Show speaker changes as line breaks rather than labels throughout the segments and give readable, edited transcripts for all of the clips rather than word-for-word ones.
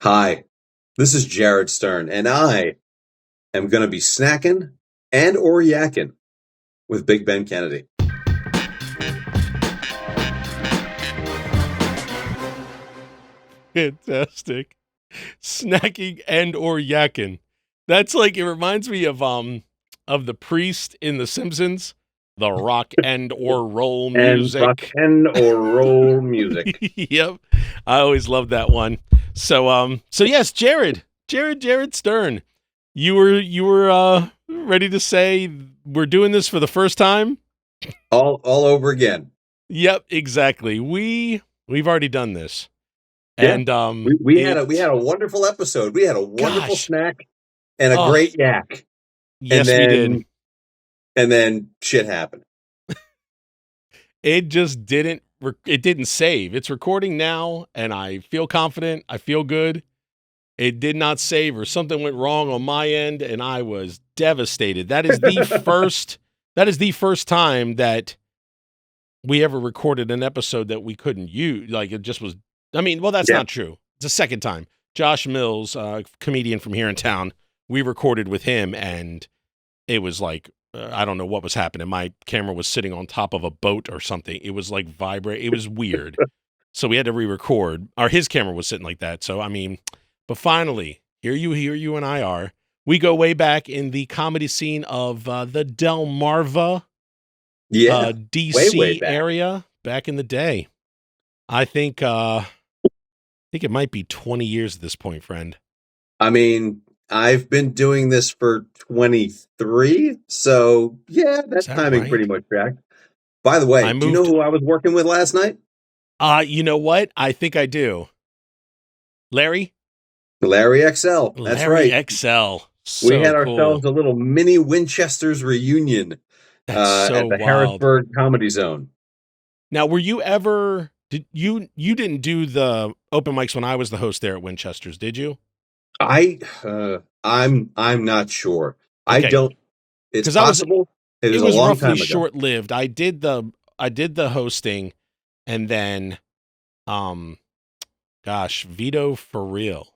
Hi, this is Jared Stern, and I am going to be snacking and or yakking with Big Ben Kennedy.
Fantastic. Snacking and or yakking. That's like it reminds me of the priest in The Simpsons. The rock and or roll
And rock
music.
and or roll music.
Yep. I always loved that one. So yes, Jared Stern. You were ready to say we're doing this for the first time?
All over again.
Yep, exactly. We've already done this.
Yeah.
And
We had a wonderful episode. We had a wonderful
gosh.
snack and a
Oh,
great yak.
yes, we did.
And then shit happened.
It just didn't save. It's recording now, and I feel confident. I feel good. It did not save, or something went wrong on my end, and I was devastated. That is the first time that we ever recorded an episode that we couldn't use. Like, it just was, well, that's not true. It's the second time. Josh Mills, a comedian from here in town, we recorded with him, and it was like, I don't know what was happening. My camera was sitting on top of a boat or something. It was like vibrate. It was weird. So we had to re-record. Or his camera was sitting like that. So, but finally, here you and I are. We go way back in the comedy scene of the Delmarva, DC
way back.
area back in the day. I think it might be 20 years at this point, friend.
I've been doing this for 23, so yeah, that timing
right?
pretty much tracked. By the way, do you know who I was working with last night?
You know what? I think I do. Larry
XL. That's
Larry
right.
XL. So
we had
cool.
ourselves a little mini Winchester's reunion
at
the Harrisburg Comedy Zone.
Now, were you ever? Did you didn't do the open mics when I was the host there at Winchester's, did you?
I'm not sure.
Okay.
I don't. It's possible. It was a long
roughly
time ago.
Short-lived. I did the hosting, and then, Vito for real.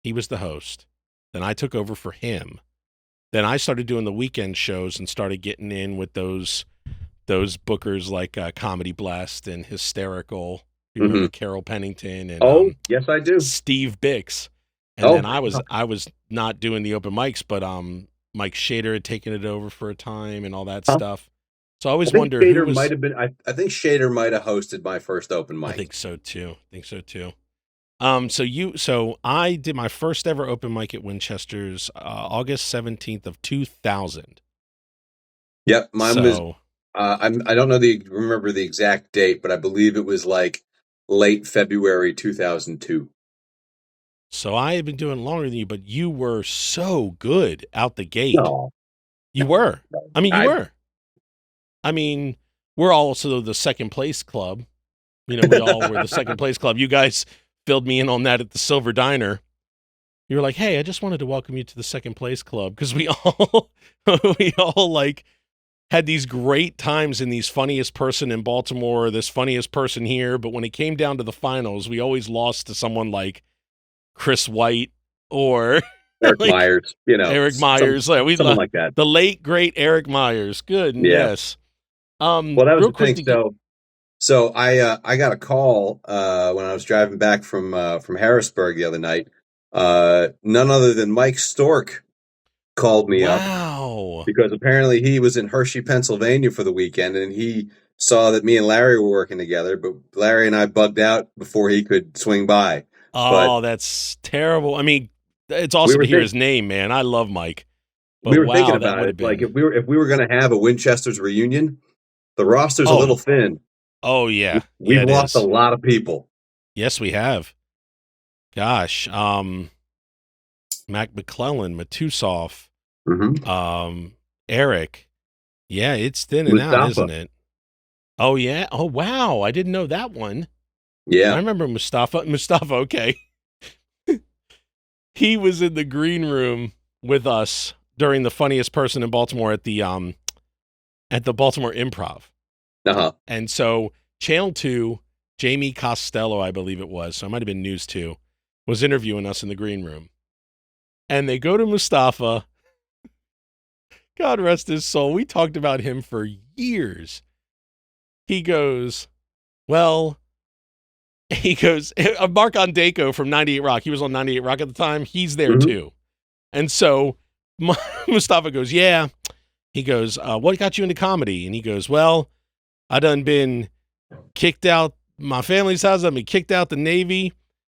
He was the host. Then I took over for him. Then I started doing the weekend shows and started getting in with those bookers like Comedy Blast and Hysterical. You remember Carol Pennington and
yes, I do.
Steve Bix. And then I was not doing the open mics, but Mike Shader had taken it over for a time and all that stuff. So I always wonder
Shader might have been. I think Shader might have hosted my first open mic.
I think so too. So I did my first ever open mic at Winchester's August 17th of 2000.
Yep, mine was. I don't remember the exact date, but I believe it was like late February 2002.
So I had been doing longer than you, but you were so good out the gate.
No.
You were. You were. We're also the second place club. We all were the second place club. You guys filled me in on that at the Silver Diner. You were like, "Hey, I just wanted to welcome you to the second place club," because we all like had these great times in these funniest person in Baltimore, this funniest person here. But when it came down to the finals, we always lost to someone like Chris White or
Eric Myers,
Eric Myers,
something like that.
The late great Eric Myers. Good, yes.
Well, that was the thing. So I got a call when I was driving back from Harrisburg the other night. None other than Mike Stork called me up because apparently he was in Hershey, Pennsylvania for the weekend, and he saw that me and Larry were working together. But Larry and I bugged out before he could swing by.
Oh, that's terrible. It's awesome to hear his name, man. I love Mike. But
we were thinking about it. Like if we were going to have a Winchester's reunion, the roster's a little thin.
Oh yeah,
we've lost a lot of people.
Yes, we have. Gosh, Mac McClellan, Matusoff, Eric. Yeah, it's thinning out, isn't it? Oh yeah. Oh wow, I didn't know that one.
Yeah,
I remember Mustafa. Okay. He was in the green room with us during the funniest person in Baltimore at the Baltimore Improv. And so Channel 2, Jamie Costello, I believe it was, so it might have been News 2, was interviewing us in the green room. And they go to Mustafa. God rest his soul. We talked about him for years. He goes, Mark Ondako from 98 Rock. He was on 98 Rock at the time. He's there too. And so Mustafa goes, yeah. He goes, what got you into comedy? And he goes, well, I done been kicked out my family's house. I've been kicked out the Navy.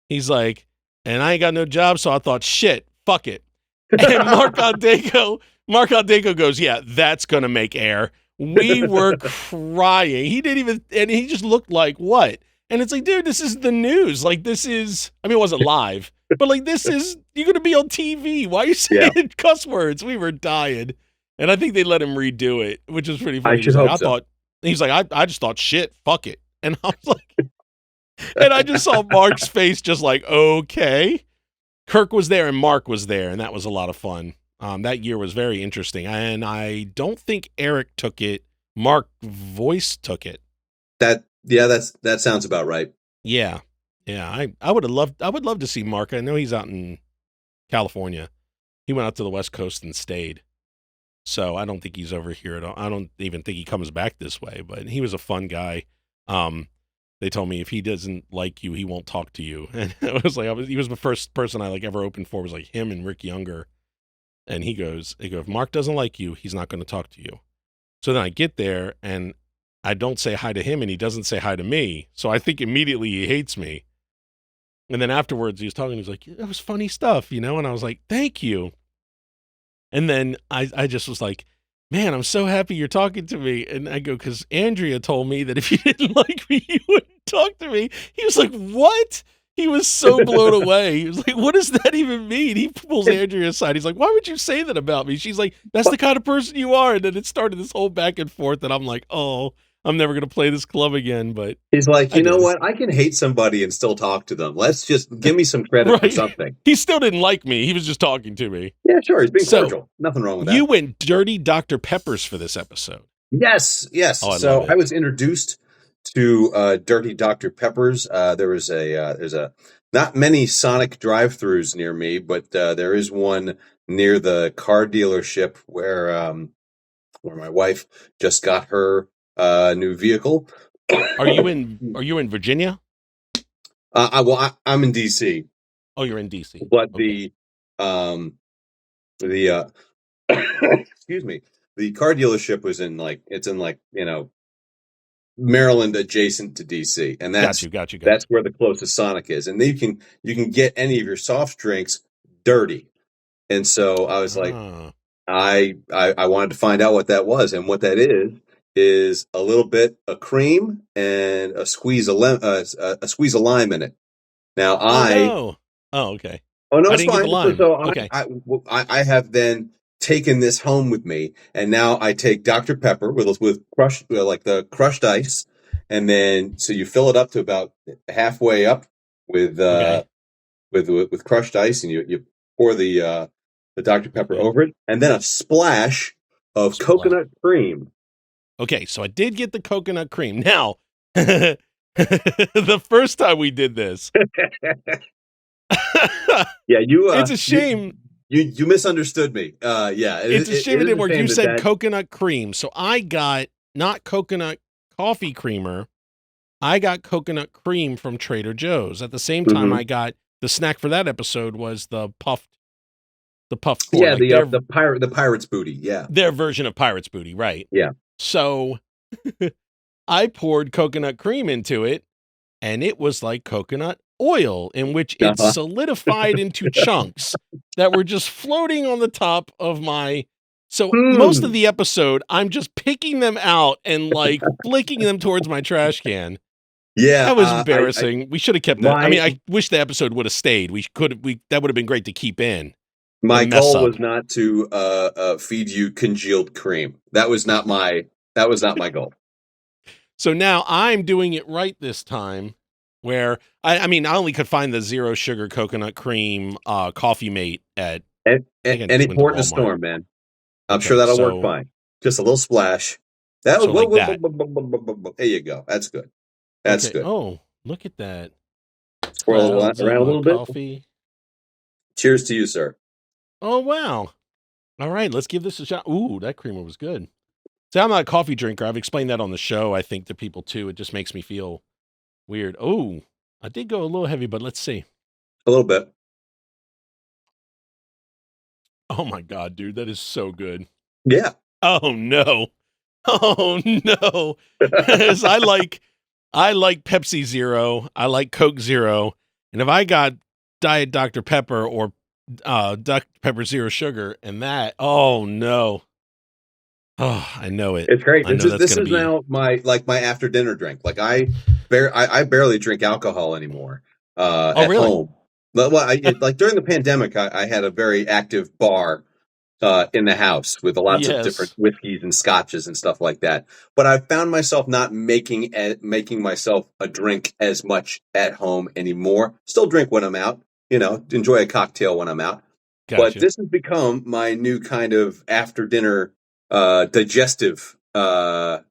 He's like, and I ain't got no job. So I thought, shit, fuck it. And Mark Ondako goes, yeah, that's going to make air. We were crying. He didn't even, and he just looked like, what? And it's like, dude, this is the news. Like, this is, I mean, it wasn't live, but like, this is, you're going to be on TV. Why are you saying cuss words? We were dying. And I think they let him redo it, which is pretty funny.
I should hope so.
He's like, I just thought, shit, fuck it. And I was like, and I just saw Mark's face just like, okay. Kirk was there and Mark was there, and that was a lot of fun. That year was very interesting. And I don't think Eric took it. Mark Voice took it.
That sounds about right.
Yeah. Yeah. I would love to see Mark. I know he's out in California. He went out to the West Coast and stayed. So I don't think he's over here at all. I don't even think he comes back this way, but he was a fun guy. They told me if he doesn't like you, he won't talk to you. And it was like, he was the first person I like ever opened for, was like him and Rick Younger. And he goes, if Mark doesn't like you, he's not going to talk to you. So then I get there and I don't say hi to him and he doesn't say hi to me. So I think immediately he hates me. And then afterwards he was talking, he was like, that was funny stuff, you know? And I was like, thank you. And then I just was like, man, I'm so happy you're talking to me. And I go, because Andrea told me that if you didn't like me, you wouldn't talk to me. He was like, what? He was so blown away. He was like, what does that even mean? He pulls Andrea aside. He's like, why would you say that about me? She's like, that's the kind of person you are. And then it started this whole back and forth that I'm like, oh, I'm never going to play this club again. But
he's like, you know what? I can hate somebody and still talk to them. Let's just give me some credit for something.
He still didn't like me. He was just talking to me.
Yeah, sure. He's being cordial. Nothing wrong with that.
You went dirty Dr. Peppers for this episode.
Yes.
Oh,
so I was introduced to Dirty Dr. Peppers. There's a not many Sonic drive-thrus near me, but there is one near the car dealership where my wife just got her new vehicle.
Are you in Virginia?
I'm in DC.
Oh, you're in DC.
But okay. the excuse me, the car dealership was in Maryland, adjacent to DC, and that's
got you.
That's where the closest Sonic is, and you can get any of your soft drinks dirty. And so I was like, I wanted to find out what that was, and what that is a little bit of cream and a squeeze of lime in it. Now
okay.
Oh no, it's
fine.
So
okay.
I have then taken this home with me, and now I take Dr. Pepper with crushed the crushed ice, and then so you fill it up to about halfway up with crushed ice, and you pour the Dr. Pepper over it, and then a splash of coconut cream.
Okay, so I did get the coconut cream. Now, the first time we did this,
yeah,
it's a shame.
You misunderstood me.
It's a shame it where you said coconut cream. So I got not coconut coffee creamer. I got coconut cream from Trader Joe's. At the same time, I got the snack for that episode was the puffed corn.
Yeah, the pirate's booty. Yeah,
their version of pirate's booty, right?
Yeah.
So I poured coconut cream into it, and it was like coconut oil, in which it solidified into chunks that were just floating on the top of my. So most of the episode, I'm just picking them out and like flicking them towards my trash can.
Yeah,
that was embarrassing. We should have kept that. I mean, I wish the episode would have stayed. That would have been great to keep in.
My goal was not to feed you congealed cream. That was not my goal.
So now I'm doing it right this time, where I only could find the zero sugar coconut cream coffee mate at
any port in a storm, man. I'm sure that'll work fine. Just a little splash. That was
like that.
There you go. That's good. That's good.
Oh, look at that.
Swirl around a little bit.
Coffee.
Cheers to you, sir.
Oh, wow. All right, let's give this a shot. Ooh, that creamer was good. See, I'm not a coffee drinker. I've explained that on the show, I think, to people too. It just makes me feel weird. Oh, I did go a little heavy, but let's see.
A little bit.
Oh my God, dude, that is so good.
Yeah.
Oh no. Oh no. 'Cause I like Pepsi Zero. I like Coke Zero. And if I got Diet Dr. Pepper or Dr. Pepper Zero Sugar and that, oh no. Oh, I know it.
It's great.
I know that's
This
gonna
is
be.
now my after dinner drink. Like I barely drink alcohol anymore
Oh,
at
really?
home. But like during the pandemic, I had a very active bar in the house with lots of different
Yes.
whiskeys and scotches and stuff like that. But I found myself not making myself a drink as much at home anymore. Still drink when I'm out, enjoy a cocktail when I'm out. But
Gotcha.
this has become my new kind of after dinner digestive to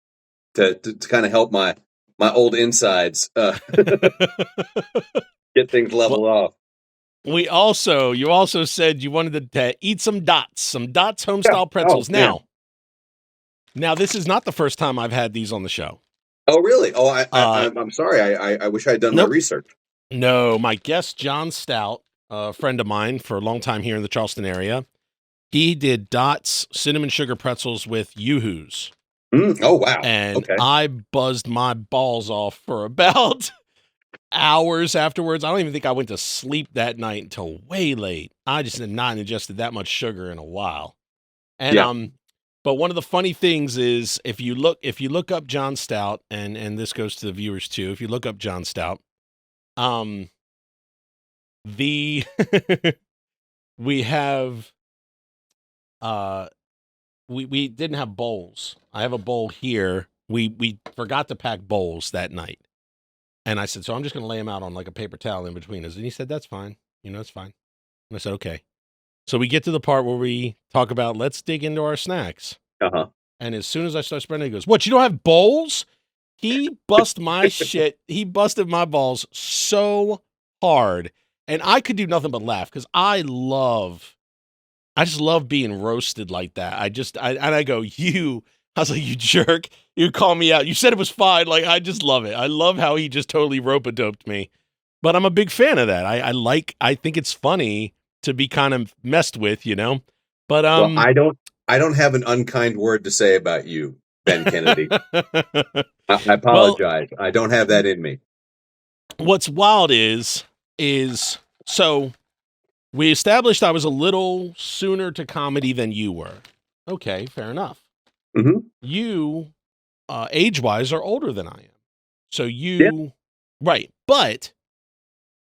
kind of help my old insides get things
Well,
leveled off.
you also said you wanted to eat some Dots
Yeah.
Homestyle
Oh
Pretzels.
man.
Now this is not the first time I've had these on the show.
Oh really? Oh,
Uh,
I'm sorry. I wish I had done my
nope.
research.
No, my guest John Stout, a friend of mine for a long time here in the Charleston area, he did Dots cinnamon sugar pretzels with Yoo-Hoos.
Oh wow.
And
Okay.
I buzzed my balls off for about hours afterwards. I don't even think I went to sleep that night until way late. I just had not ingested that much sugar in a while. And
Yeah.
but one of the funny things is if you look up John Stout, and this goes to the viewers too, if you look up John Stout, the we have we didn't have bowls. I have a bowl here. We forgot to pack bowls that night. And I said, so I'm just going to lay them out on like a paper towel in between us. And he said, that's fine. It's fine. And I said, okay. So we get to the part where we talk about, let's dig into our snacks.
Uh-huh.
And as soon as I start spreading, he goes, what, you don't have bowls? He bust my shit. He busted my balls so hard. And I could do nothing but laugh because I just love being roasted like that. I go, I was like, you jerk. You call me out. You said it was fine. Like, I just love it. I love how he just totally rope-a-doped me. But I'm a big fan of that. I think it's funny to be kind of messed with, But
Well, I don't have an unkind word to say about you, Ben Kennedy. I
well,
apologize. I don't have that in me.
what's wild is so we established I was a little sooner to comedy than you were. Okay, fair enough.
Mm-hmm.
You, age-wise, are older than I am. So
Yeah,
right. But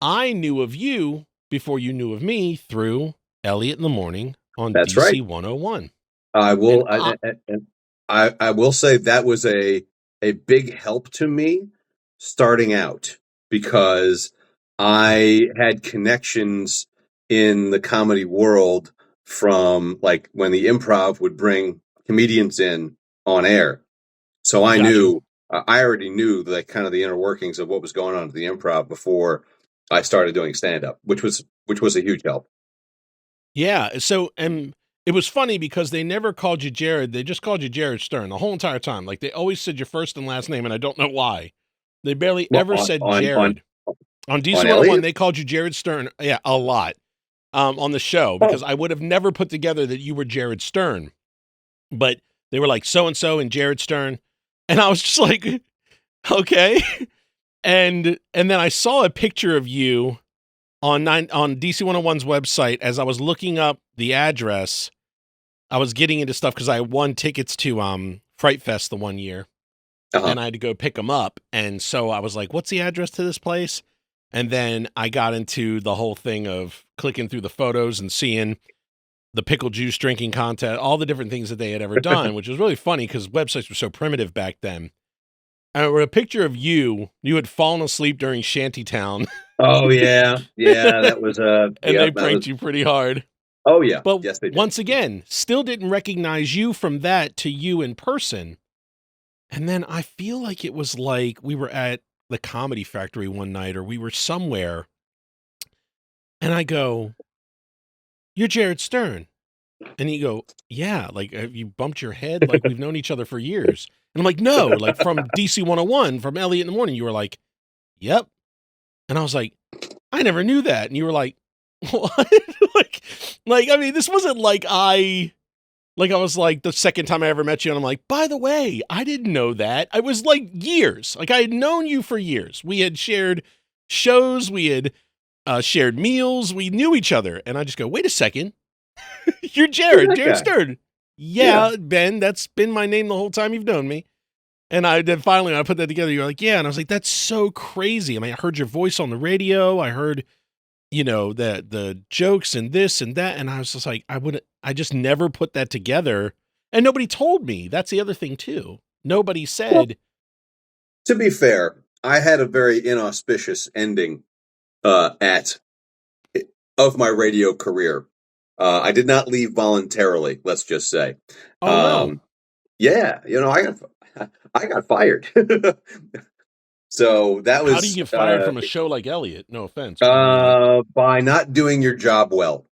I knew of you before you knew of me through Elliot in the Morning on
that's right.
DC 101.
I
And
will. I will say that was a big help to me starting out because I had connections in the comedy world from like when the Improv would bring comedians in on air. So
gotcha.
I already knew like kind of the inner workings of what was going on at the Improv before I started doing stand up, which was a huge help.
Yeah. So, and it was funny because they never called you Jared. They just called you Jared Stern the whole entire time. Like they always said your first and last name, and I don't know why. They barely
Well,
ever said Jared. On DC
on
101,
Elliot.
they called you Jared Stern. Yeah, a lot. On the show because
Oh,
I would have never put together that you were Jared Stern. But they were like so and so and Jared Stern. And I was just like, okay. And then I saw a picture of you on DC 101's website as I was looking up the address. I was getting into stuff because I won tickets to Fright Fest the one year.
uh-huh.
And I had to go pick them up. And so I was like, what's the address to this place? And then I got into the whole thing of clicking through the photos and seeing the pickle juice drinking contest, all the different things that they had ever done, which was really funny because websites were so primitive back then. And a picture of you had fallen asleep during Shantytown.
Oh yeah, yeah. That was
And they
That was.
pranked you pretty hard.
Oh yeah,
But
yes they did.
once again, still didn't recognize you from that to you in person. And then I feel like it was like we were at the Comedy Factory one night or we were somewhere. And I go, "You're Jared Stern." And you go, "Yeah, like, have you bumped your head? Like, we've known each other for years." And I'm like, "No, like from DC 101, from Elliot in the Morning." You were like, "Yep." And I was like, "I never knew that." And you were like, "What?" I mean, this wasn't like I was like the second time I ever met you, and I'm like, "By the way, I didn't know that." I was like years. Like, I had known you for years. We had shared shows, we had shared meals, we knew each other. And I just go, "Wait a second. You're
Who's
Jared
that guy?
Stern."
Yeah.
"Yeah, Ben, that's been my name the whole time you've known me." And I then finally I put that together. You're like, "Yeah." And I was like, "That's so crazy." I mean, I heard your voice on the radio. I heard, the jokes and this and that. And I was just like, I just never put that together. And nobody told me. That's the other thing too. Nobody
Well,
said,
to be fair, I had a very inauspicious ending at of my radio career. I did not leave voluntarily. Let's just say.
"Oh no.
Um, yeah, I got fired. So that
How do you
was
get fired from a show like Elliot?" No offense, but I mean,
by not doing your job well,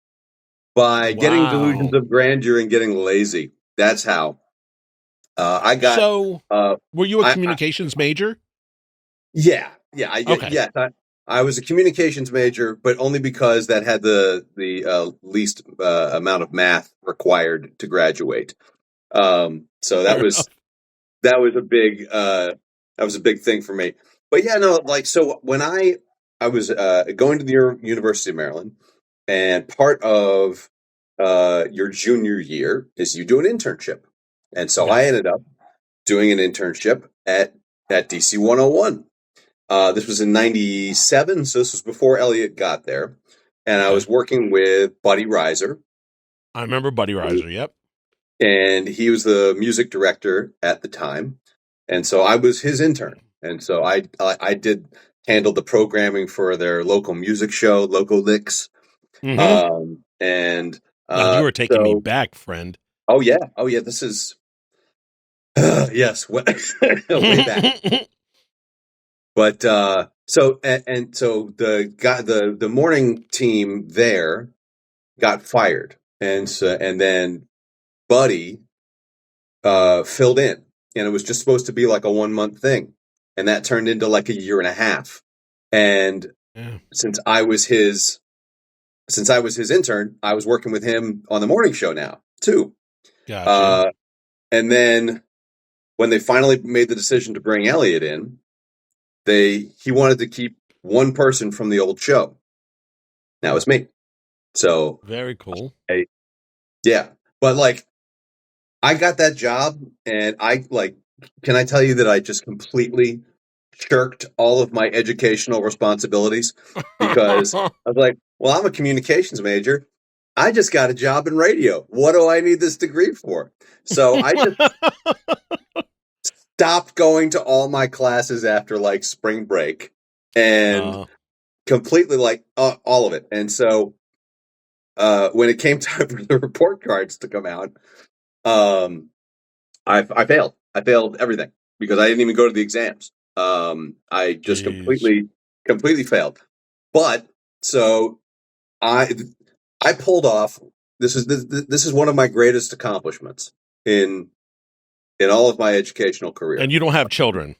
by getting delusions
wow.
of grandeur and getting lazy. That's how I got.
So
Uh,
were you a
I
communications major?
Yeah,
Okay.
yes. I was a communications major, but only because that had the least amount of math required to graduate. So
Fair enough.
that was a big thing for me. But yeah, no, like so when I was going to the University of Maryland, and part of your junior year is you do an internship, and so I
Okay.
ended up doing an internship at DC 101. This was in '97, so this was before Elliot got there, and I
Okay.
was working with Buddy Reiser,
I remember Buddy Riser. Yep.
and he was the music director at the time, and so I was his intern, and so I did handle the programming for their local music show, Local Licks,
Mm-hmm.
and
God, you are taking me
so
back, friend.
oh yeah, this is yes, way back. But so the guy, the morning team there got fired, and then Buddy filled in, and it was just supposed to be like a 1 month thing, and that turned into like a year and a half. And
Yeah.
since I was his intern, I was working with him on the morning show now too.
Gotcha.
Uh, and then when they finally made the decision to bring Elliot in, he wanted to keep one person from the old show. That was me. So
Very cool.
yeah, but like I got that job, and I like. Can I tell you that I just completely shirked all of my educational responsibilities because I was like, well, I'm a communications major. I just got a job in radio. What do I need this degree for? So I just stopped going to all my classes after like spring break and
uh,
completely like all of it. And so when it came time for the report cards to come out, um, I failed. I failed everything because I didn't even go to the exams. I just
Jeez.
completely failed. But so I I pulled off. This is one of my greatest accomplishments in all of my educational career.
And you don't have children.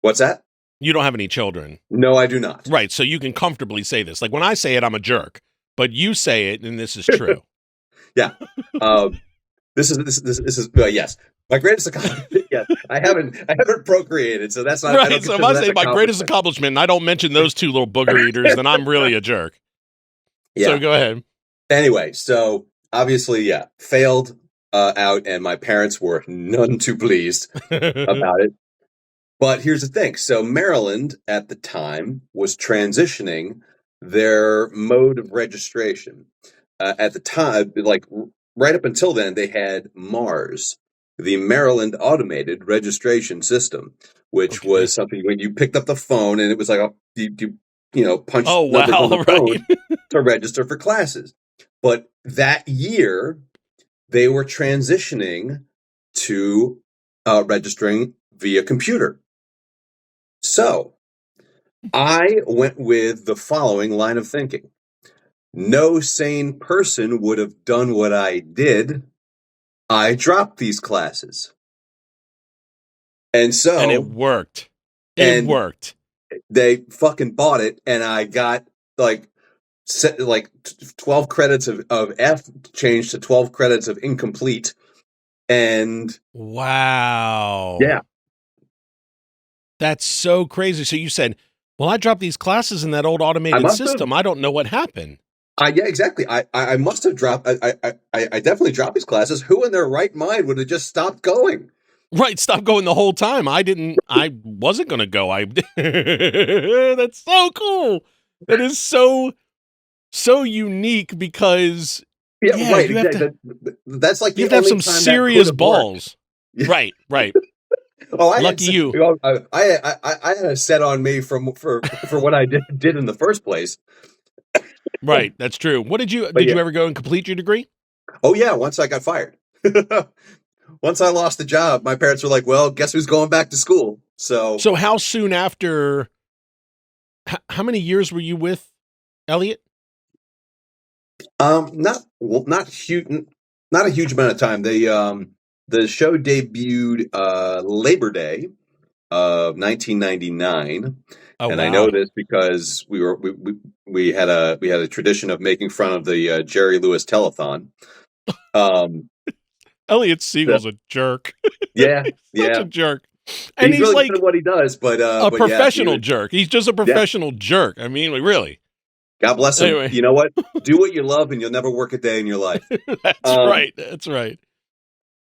What's that?
You don't have any children.
No, I do not.
Right. So you can comfortably say this. Like when I say it, I'm a jerk, but you say it and this is true.
Yeah. This is yes. My greatest accomplishment. Yes, I haven't procreated, so that's not. I
Right.
don't
So if
consider
I
that
say
an
my greatest
accomplishment.
accomplishment and I don't mention those two little booger eaters, then I'm really a jerk. So
Yeah.
go ahead.
Anyway, so obviously, yeah, failed out, and my parents were none too pleased about it. But here's the thing. So Maryland at the time was transitioning their mode of registration. At the time, like right up until then, they had MARS, the Maryland Automated Registration System, which
Okay.
was something when you picked up the phone and it was like you punched
Oh,
numbers on the
wow. Right.
phone to register for classes. But that year, they were transitioning to registering via computer. So I went with the following line of thinking. No sane person would have done what I did. I dropped these classes. And
And it
so,
worked. It
and
worked.
they fucking bought it, and I got like 12 credits of F changed to 12 credits of incomplete. And
wow.
yeah,
That's so crazy. So you said, well, I dropped these classes in that old
I
automated
must have.
system. I don't know what happened.
Yeah, exactly. I must have dropped. I definitely dropped these classes. Who in their right mind would have just stopped going?
Right, stop going the whole time. I wasn't going to go. That's so cool. That is so unique because
Yeah,
yeah,
right. Exactly. That's like
you
the
have to have
only
some
time that could
serious
have worked.
balls. Right, right.
Oh, I had
Lucky you.
I had a set on me for what I did in the first place.
Right, that's true. What
But
did
yeah.
you ever go and complete your degree?
Oh yeah, once I got fired. Once I lost the job, my parents were like, "Well, guess who's going back to school?" So
how soon after how many years were you with Elliot?
not huge, not a huge amount of time. The show debuted Labor Day of 1999,
Oh
and I know
wow.
this because we had a tradition of making fun of the Jerry Lewis telethon. Um,
Elliot
so,
Siegel's a jerk.
yeah,
He's such
yeah,
a jerk. And
he's
he's
really good at
like
what he does,
a
but yeah, he
professional
was,
jerk. He's just a
yeah.
professional jerk. I mean, like, really.
God bless him.
Anyway,
You know what? Do what you love, and you'll never work a day in your life.
that's
Um,
right. That's right.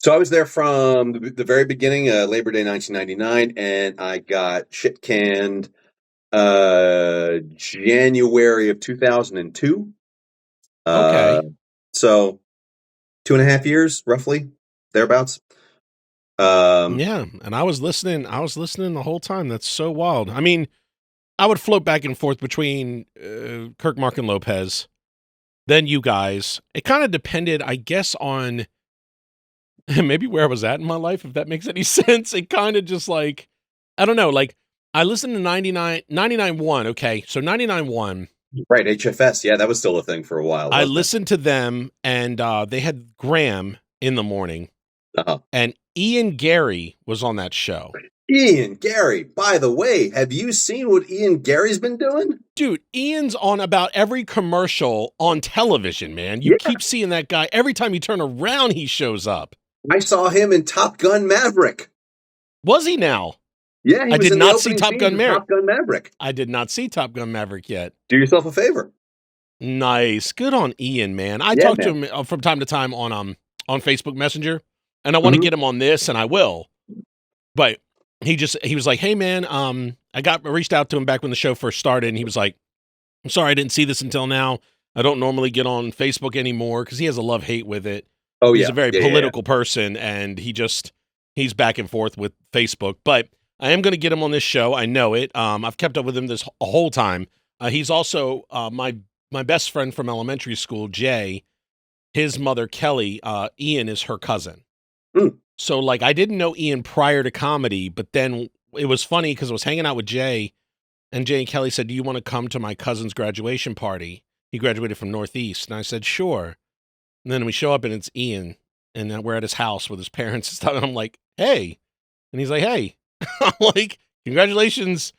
So I was there from the very beginning, Labor Day 1999, and I got shit canned January of 2002. Uh,
Okay.
so 2.5 years, roughly, thereabouts. Um,
Yeah, and I was listening. I was listening the whole time. That's so wild. I mean, I would float back and forth between Kirk, Mark, and Lopez. Then you guys. It kind of depended, I guess, on maybe where I was at in my life, if that makes any sense. It kind of just like, I don't know, like I listened to 99.1. Okay. So 99.1,
right, HFS. Yeah, that was still a thing for a while,
I
wasn't it?
listened to them and they had Graham in the morning
Uh-huh.
and Ian Gary was on that show.
Ian Gary. By the way, have you seen what Ian Gary's been doing?
Dude, Ian's on about every commercial on television, man. You
Yeah,
keep seeing that guy. Every time you turn around, he shows up.
I saw him in Top Gun Maverick.
Was he now?
Yeah, he
I
was
did
in the
not see
opening
Top
scenes
Gun
of
Maverick.
Top Gun Maverick.
I did not see Top Gun Maverick yet.
Do yourself a favor.
Nice. Good on Ian, man. I
Yeah,
talk to
man.
him from time to time on Facebook Messenger, and I want to
Mhm.
get him on this, and I will. But he was like, "Hey, man, I reached out to him back when the show first started, and he was like, I'm sorry I didn't see this until now. I don't normally get on Facebook anymore because he has a love-hate with it.
Oh
He's
yeah,
a very
yeah.
political person, and he's back and forth with Facebook. But I am going to get him on this show. I know it. I've kept up with him this whole time. He's also my best friend from elementary school, Jay. His mother, Kelly, Ian is her cousin.
Mm.
So like I didn't know Ian prior to comedy, but then it was funny because I was hanging out with Jay, and Jay and Kelly said, "Do you want to come to my cousin's graduation party?" He graduated from Northeast, and I said, "Sure." And then we show up, and it's Ian, and then we're at his house with his parents and stuff. And I'm like, "Hey," and he's like, "Hey," I'm like, "Congratulations."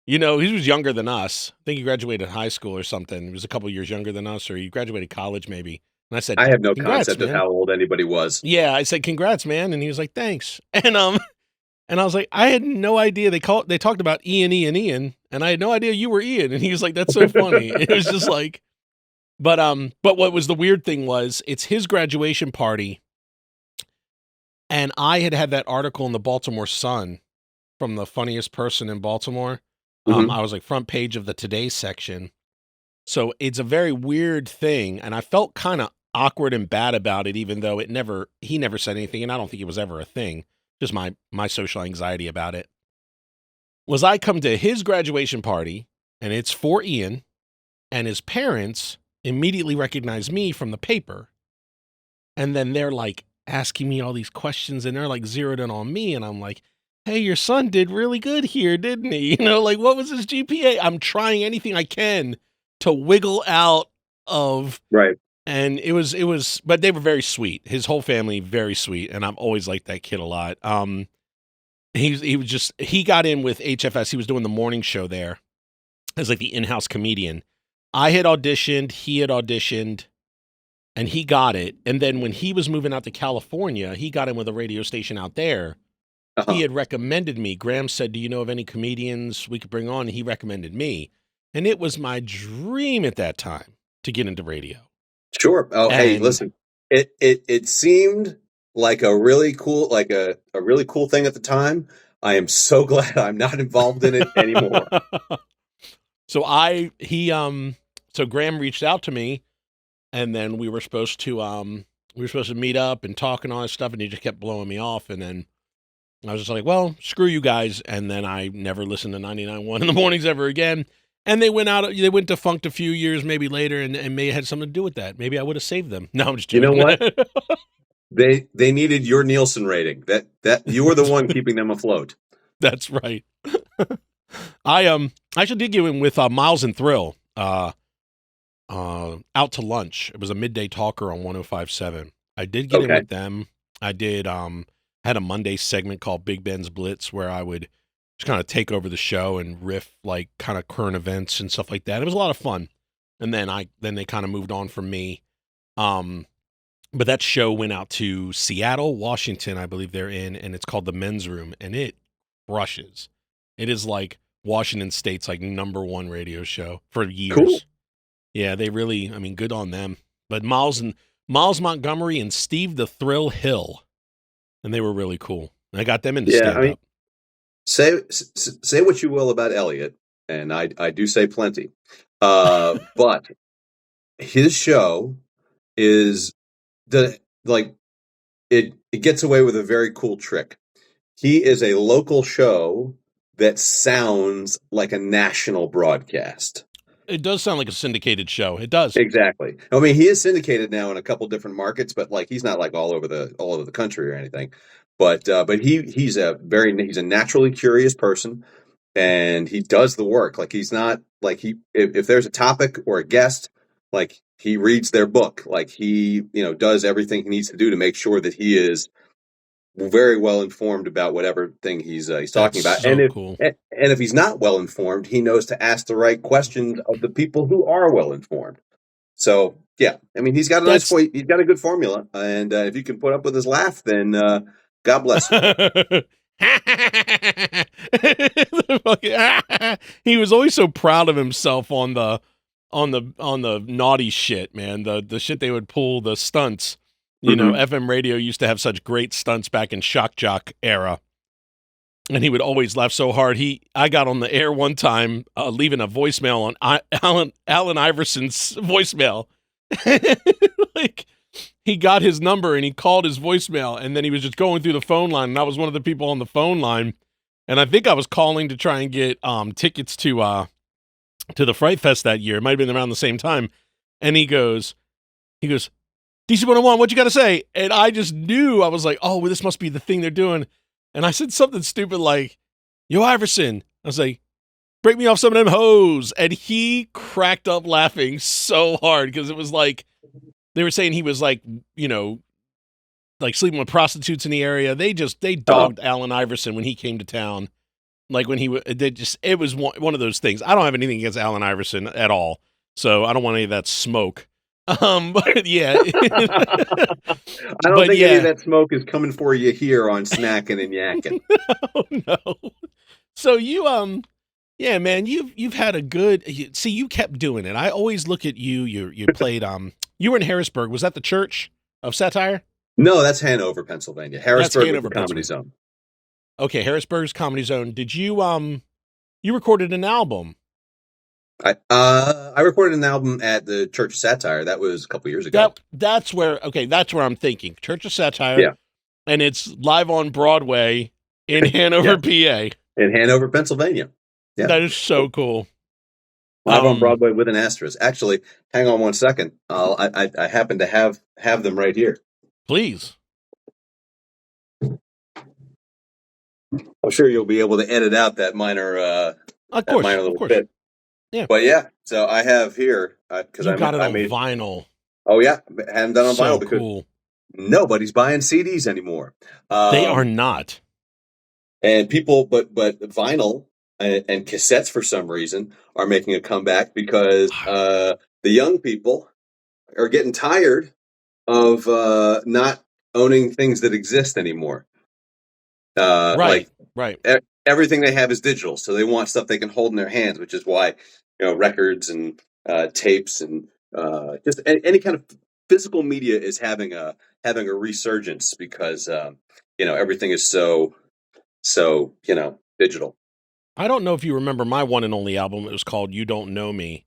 You know, he was younger than us. I think he graduated high school or something. He was a couple years younger than us, or he graduated college maybe. And I said,
I have no
"Congrats,
concept of
man."
how old anybody was.
Yeah, I said, "Congrats, man," and he was like, "Thanks." And I was like, I had no idea they talked about Ian, and I had no idea you were Ian. And he was like, "That's so funny." It was just like, but what was the weird thing was it's his graduation party, and I had that article in the Baltimore Sun from the funniest person in Baltimore.
Hmm.
I was like front page of the Today section, so it's a very weird thing, and I felt kind of awkward and bad about it, even though he never said anything, and I don't think it was ever a thing. Just my social anxiety about it. Was I come to his graduation party, and it's for Ian, and his parents immediately recognize me from the paper. And then they're like asking me all these questions, and they're like zeroed in on me. And I'm like, "Hey, your son did really good here, didn't he?" You know, like, what was his GPA? I'm trying anything I can to wiggle out of,
Right.
and it was, but they were very sweet. His whole family, very sweet. And I've always liked that kid a lot. He got in with HFS. He was doing the morning show there as like the in-house comedian. I had auditioned, he had auditioned, and he got it. And then when he was moving out to California, he got in with a radio station out there. He had recommended me. Graham said, "Do you know of any comedians we could bring on?" And he recommended me. And it was my dream at that time to get into radio.
Sure. Oh, hey, listen. It seemed like a really cool, like a really cool thing at the time. I am so glad I'm not involved in it anymore.
So Graham reached out to me, and then we were supposed to meet up and talk and all that stuff, and he just kept blowing me off. And then I was just like, well, screw you guys. And then I never listened to 99.1 in the mornings ever again. And they went defunct a few years maybe later, and may have had something to do with that. Maybe I would have saved them. No, I'm just joking.
You know what? They needed your Nielsen rating. That you were the one keeping them afloat.
That's right. I actually did get in with Miles and Thrill out to lunch. It was a midday talker on 105.7. I did get in with them. I did had a Monday segment called Big Ben's Blitz where I would just kind of take over the show and riff like kind of current events and stuff like that. It was a lot of fun. And then they kind of moved on from me. But that show went out to Seattle, Washington, I believe they're in, and it's called The Men's Room, and it crushes. It is like Washington State's like #1 radio show for years.
Cool.
Yeah, they really, I mean, good on them. But Miles Montgomery and Steve the Thrill Hill, and they were really cool. And I got them into stand-up. I mean,
say what you will about Elliot, and I do say plenty, but his show is it gets away with a very cool trick. He is a local show that sounds like a national broadcast.
It does sound like a syndicated show. It does.
Exactly. I mean, he is syndicated now in a couple different markets, but like he's not like all over the country or anything. But he's a naturally curious person, and he does the work. Like he's not like if there's a topic or a guest, like he reads their book. Like he does everything he needs to do to make sure that he is very well informed about whatever thing he's talking about.
So cool.
And if he's not well informed, he knows to ask the right questions of the people who are well informed. So yeah, I mean, he's got a nice point. He's got a good formula, and if you can put up with his laugh, then God bless him.
He was always so proud of himself on the naughty shit, man. The shit they would pull, the stunts. You know, FM radio used to have such great stunts back in Shock Jock era. And he would always laugh so hard. I got on the air one time leaving a voicemail on Allen Iverson's voicemail. Like, he got his number and he called his voicemail, and then he was just going through the phone line, and I was one of the people on the phone line. And I think I was calling to try and get tickets to the Fright Fest that year. It might have been around the same time. And he goes, DC 101, what you got to say? And I just knew, I was like, oh, well, this must be the thing they're doing. And I said something stupid like, yo, Iverson. I was like, break me off some of them hoes. And he cracked up laughing so hard because it was like, they were saying he was like, like sleeping with prostitutes in the area. They dogged Allen Iverson when he came to town. Like when it was one of those things. I don't have anything against Allen Iverson at all. So I don't want any of that smoke. But yeah.
I don't think any of that smoke is coming for you here on Snackin and Yakkin.
No. So you, yeah, man, you've had a good, see, you kept doing it. I always look at you, you played, you were in Harrisburg. Was that the Church of Satire?
No, that's Hanover, Pennsylvania. Harrisburg Comedy Zone.
Okay. Harrisburg's Comedy Zone. Did you, you recorded an album?
I recorded an album at the Church of Satire. That was a couple years ago.
That's where I'm thinking. Church of Satire.
Yeah.
And it's live on Broadway in Hanover, PA.
In Hanover, Pennsylvania. Yeah.
That is so cool.
Live on Broadway with an asterisk. Actually, hang on one second. I happen to have them right here.
Please.
I'm sure you'll be able to edit out that minor
of course.
bit.
Yeah.
But yeah, so I have here because
You got it
I
on
made.
vinyl.
Oh yeah, hadn't done on
So
vinyl because
cool.
nobody's buying CDs anymore.
They are
Um,
not.
and people, but vinyl and cassettes for some reason are making a comeback because the young people are getting tired of not owning things that exist anymore. Like
Right. Right.
everything they have is digital, so they want stuff they can hold in their hands, which is why records and tapes and just any kind of physical media is having a resurgence because everything is so digital.
I don't know if you remember my one and only album. It was called You Don't Know Me.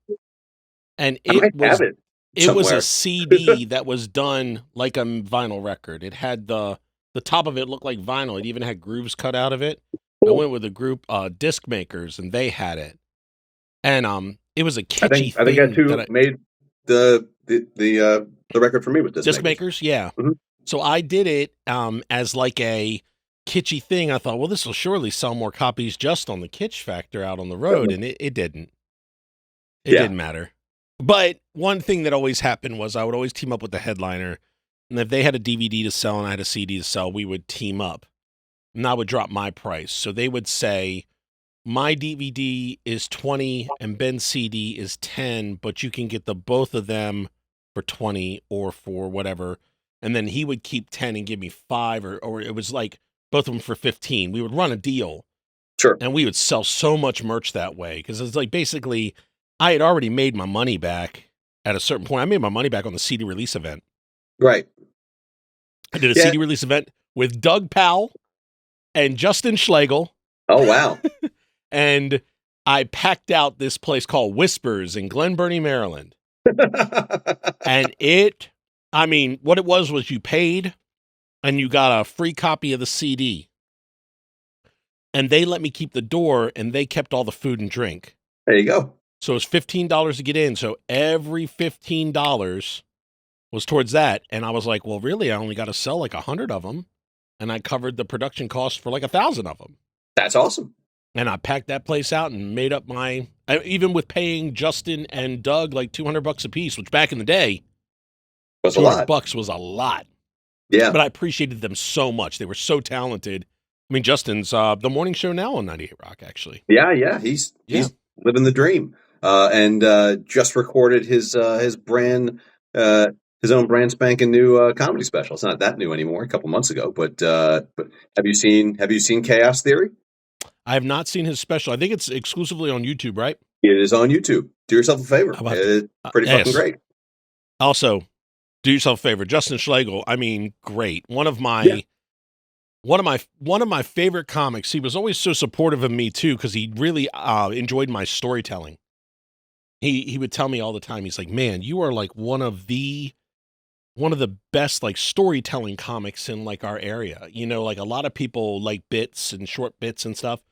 And
I might have it
it was a
somewhere.
CD that was done like a vinyl record. It had the top of it looked like vinyl. It even had grooves cut out of it. I
Cool.
went with a group Disc Makers and they had it. And it was a
I
kitschy
think that
thing that
too made the record for me with Disc
Disc
Makers.
Makers, yeah.
Hmm.
So I did it as like a kitschy thing. I thought, well, this will surely sell more copies just on the kitsch factor out on the road, and it didn't. It
Yeah,
didn't matter. But one thing that always happened was I would always team up with the headliner, and if they had a DVD to sell and I had a CD to sell, we would team up, and I would drop my price. So they would say, my DVD is 20 and Ben's CD is 10, but you can get the both of them for 20 or for whatever. And then he would keep 10 and give me 5 or it was like both of them for 15. We would run a deal
sure.
and we would sell so much merch that way because it's like basically I had already made my money back at a certain point. I made my money back on the CD release event.
Right.
I did a
Yeah.
CD release event with Doug Powell and Justin Schlegel.
Oh wow.
And I packed out this place called Whispers in Glen Burnie, Maryland. And what it was you paid and you got a free copy of the CD. And they let me keep the door and they kept all the food and drink.
There you go.
So it was $15 to get in. So every $15 was towards that. And I was like, well, really, I only got to sell like 100 of them. And I covered the production costs for like 1,000 of them.
That's awesome.
And I packed that place out and made up even with paying Justin and Doug like $200 a piece, which back in the day
was a lot.
$200 was a lot.
Yeah.
But I appreciated them so much. They were so talented. I mean, Justin's the morning show now on 98 Rock, actually.
Yeah. He's living the dream. And just recorded his brand his own brand spanking new comedy special. It's not that new anymore, a couple months ago, but have you seen Chaos Theory?
I have not seen his special. I think it's exclusively on YouTube, right?
It is on YouTube. Do yourself a favor. It's pretty fucking great.
Also, do yourself a favor. Justin Schlegel, I mean, great. One of my favorite comics. He was always so supportive of me too, because he really enjoyed my storytelling. He would tell me all the time, he's like, man, you are like one of the best like storytelling comics in like our area. You know, like a lot of people like bits and short bits and stuff.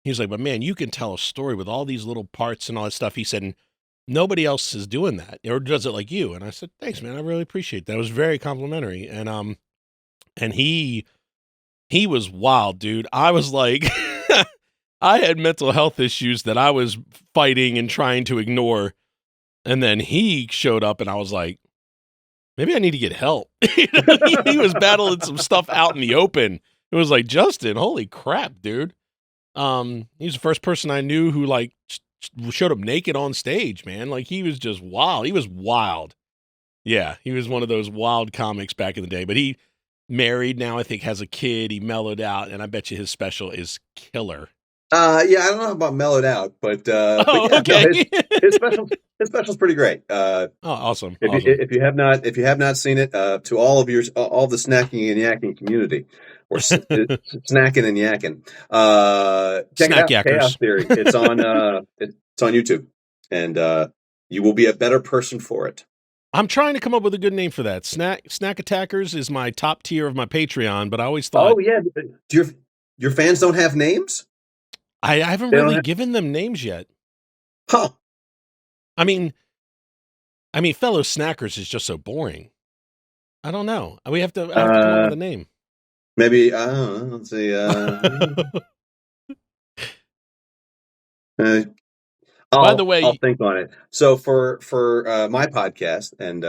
He was like, but man, you can tell a story with all these little parts and all that stuff. He said, nobody else is doing that or does it like you. And I said, thanks, man. I really appreciate that. It was very complimentary. And he was wild, dude. I was like, I had mental health issues that I was fighting and trying to ignore. And then he showed up and I was like, maybe I need to get help. He was battling some stuff out in the open. It was like, Justin, holy crap, dude. He's the first person I knew who like showed up naked on stage, man. Like he was just wild. He was wild. Yeah, he was one of those wild comics back in the day. But he married now, I think has a kid. He mellowed out, and I bet you his special is killer.
Yeah, I don't know about mellowed out, but
okay.
No, his special's pretty great.
Awesome.
If you have not seen it, to all the snacking and yakking community, or snacking and yakking, check
Snack
it out.
Yakkers.
Chaos Theory. It's on YouTube, and you will be a better person for it.
I'm trying to come up with a good name for that. Snack Attackers is my top tier of my Patreon, but I always thought,
oh yeah, your fans don't have names.
I haven't really given them names yet.
Huh.
I mean, fellow snackers is just so boring. I don't know. I have to come up with a name.
Maybe let's see.
By the
I'll
way,
think on it. So for my podcast, and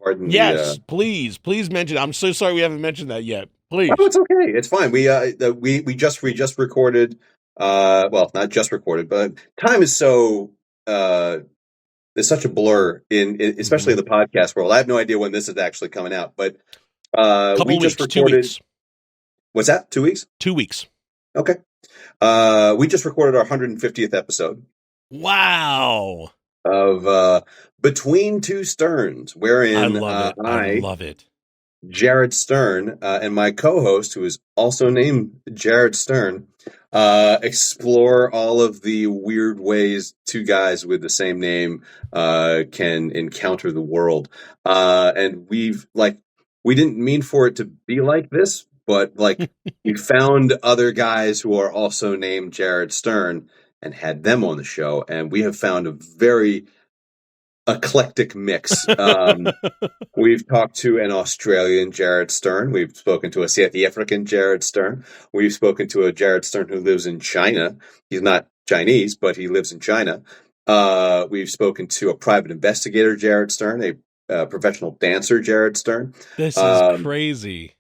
pardon the
yes, please mention. I'm so sorry we haven't mentioned that yet.
oh,
Please.
it's okay. It's fine. We just recorded. Well, not just recorded, but time is so it's such a blur especially in
Mhm.
the podcast world. I have no idea when this is actually coming out, but we
Couple
just
weeks, two
recorded.
weeks,
What's that? 2 weeks?
2 weeks.
Okay. We just recorded our 150th episode
Wow.
of Between Two Sterns,
I
wherein
love it. I
I,
love it.
Jared Stern, and my co-host, who is also named Jared Stern, explore all of the weird ways two guys with the same name can encounter the world. And we didn't mean for it to be like this, but like we found other guys who are also named Jared Stern and had them on the show, and we have found a very eclectic mix. We've talked to an Australian Jared Stern. We've spoken to a South African Jared Stern. We've spoken to a Jared Stern who lives in China. He's not Chinese, but he lives in China. We've spoken to a private investigator, Jared Stern, a professional dancer, Jared Stern.
This is
Um,
crazy.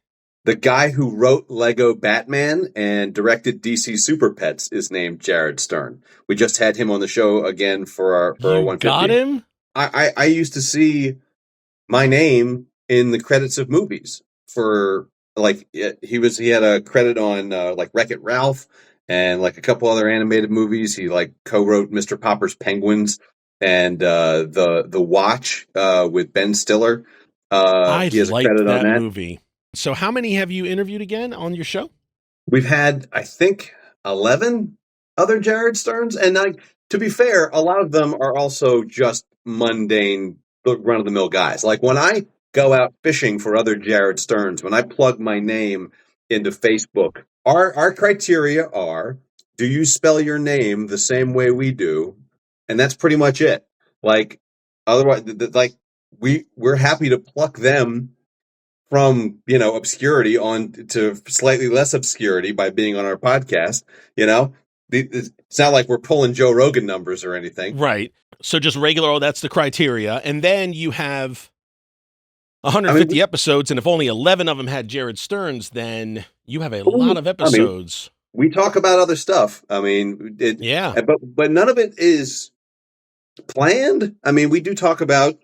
the guy who wrote Lego Batman and directed DC Super Pets is named Jared Stern. We just had him on the show again for our
You got
150th.
him?
I used to see my name in the credits of movies for like he had a credit on like Wreck-It Ralph and like a couple other animated movies. He like co-wrote Mr. Popper's Penguins and the Watch with Ben Stiller.
I
He has a
liked
credit on
that
that.
movie. So how many have you interviewed again on your show?
We've had, I think, 11 other Jared Sterns. And like, to be fair, a lot of them are also just mundane, run of the mill guys. Like when I go out fishing for other Jared Sterns, when I plug my name into Facebook, our criteria are, do you spell your name the same way we do? And that's pretty much it. Like, otherwise, like, we're happy to pluck them from obscurity on to slightly less obscurity by being on our podcast. It's not like we're pulling Joe Rogan numbers or anything.
Right. So just regular, oh, that's the criteria. And then you have
I
150
mean,
episodes, and if only 11 of them had Jared Stearns, then you have a lot of
I mean,
episodes.
we talk about other stuff. I mean,
Yeah.
but none of it is planned. I mean, we do talk about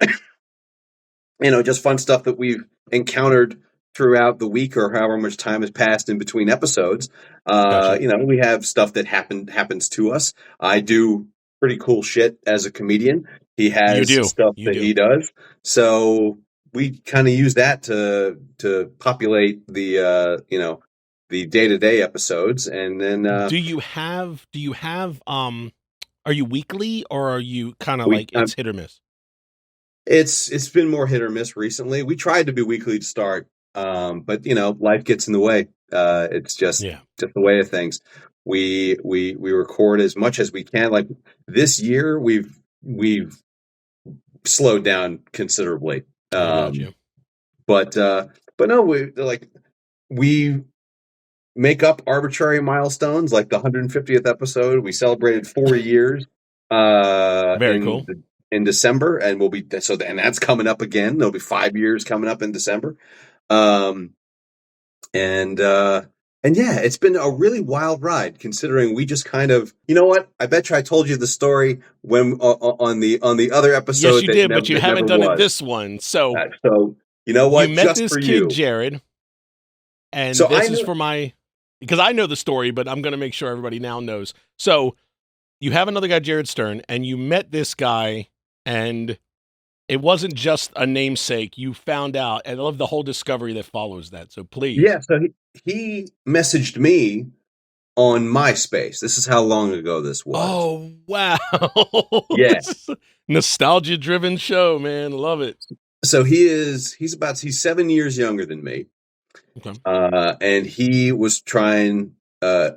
just fun stuff that we've encountered throughout the week or however much time has passed in between episodes.
Gotcha.
We have stuff that happens to us. I do pretty cool shit as a comedian. He
You
has
do.
stuff
You
that
do.
he does. So we kind of use that to populate the day-to-day episodes. And then
Do you have are you weekly or are you kind of
we
like it's hit or miss?
it's been more hit or miss recently. We tried to be weekly to start, but life gets in the way. It's just
Yeah.
the way of things. We record as much as we can. Like this year, we've slowed down considerably.
I got you.
But no, we make up arbitrary milestones, like the 150th episode. We celebrated 4 years
Very cool.
in December, and and that's coming up again. There'll be 5 years coming up in December. Um, and yeah, it's been a really wild ride considering we just kind of, you know what? I bet you I told you the story when on the other
Yes,
episode
you did, but you
that never
haven't done it
was.
this one. So
So you know
you
what?
met
Just
this
for
kid,
you.
Jared, and
So
this
I
is
knew.
for because I know the story, but I'm going to make sure everybody now knows. So you have another guy, Jared Stern, and you met this guy, and it wasn't just a namesake. You found out, and I love the whole discovery that follows that. So please.
Yeah, so he messaged me on MySpace. This is how long ago this was.
Oh, wow.
Yeah.
Nostalgia driven show, man. Love it.
So he's 7 years younger than me.
Okay.
And he was trying,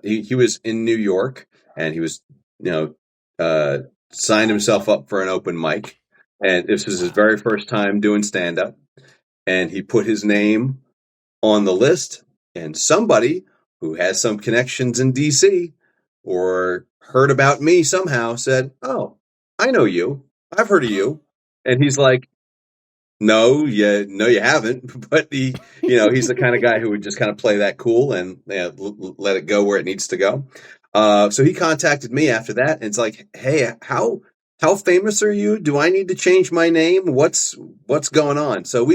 he was in New York and he was, signed himself up for an open mic. And this was his very first time doing stand up. And he put his name on the list, and somebody who has some connections in DC or heard about me somehow said, "Oh, I know you. I've heard of you. And he's like, no, you haven't. But he's the kind of guy who would just kind of play that cool and let it go where it needs to go. So he contacted me after that, and it's like, hey, how famous are you? Do I need to change my name? What's going on? So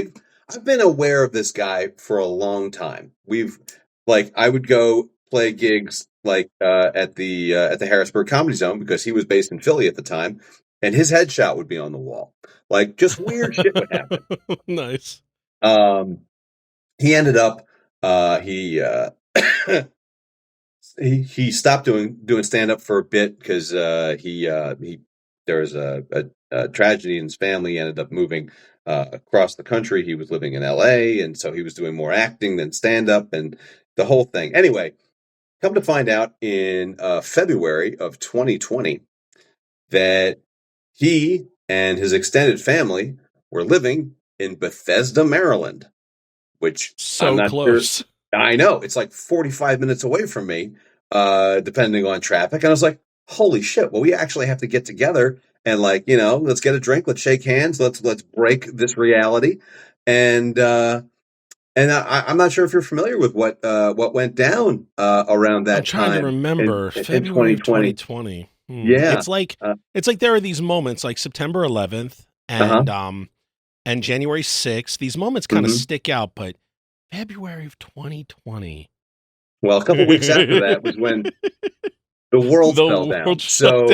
I've been aware of this guy for a long time. I would go play gigs at the Harrisburg Comedy Zone because he was based in Philly at the time, and his headshot would be on the wall. Like, just weird shit would happen.
Nice.
He ended up he he stopped doing stand up for a bit because there was a tragedy in his family. He ended up moving across the country. He was living in L.A., and so he was doing more acting than stand up and the whole thing. Anyway, come to find out in February of 2020 that he and his extended family were living in Bethesda, Maryland, which I'm
So
not
close.
sure. I know it's like 45 minutes away from me, depending on traffic. And I was like, holy shit. Well, we actually have to get together and let's get a drink. Let's shake hands. Let's break this reality. And I'm not sure if you're familiar with what went down around
I'm
that
trying to
time
remember
in
February of
2020.
2020.
Yeah.
It's like there are these moments like September 11th and January 6th. These moments kind of stick out, but February of 2020.
Well, a couple weeks after that was when the world fell down. So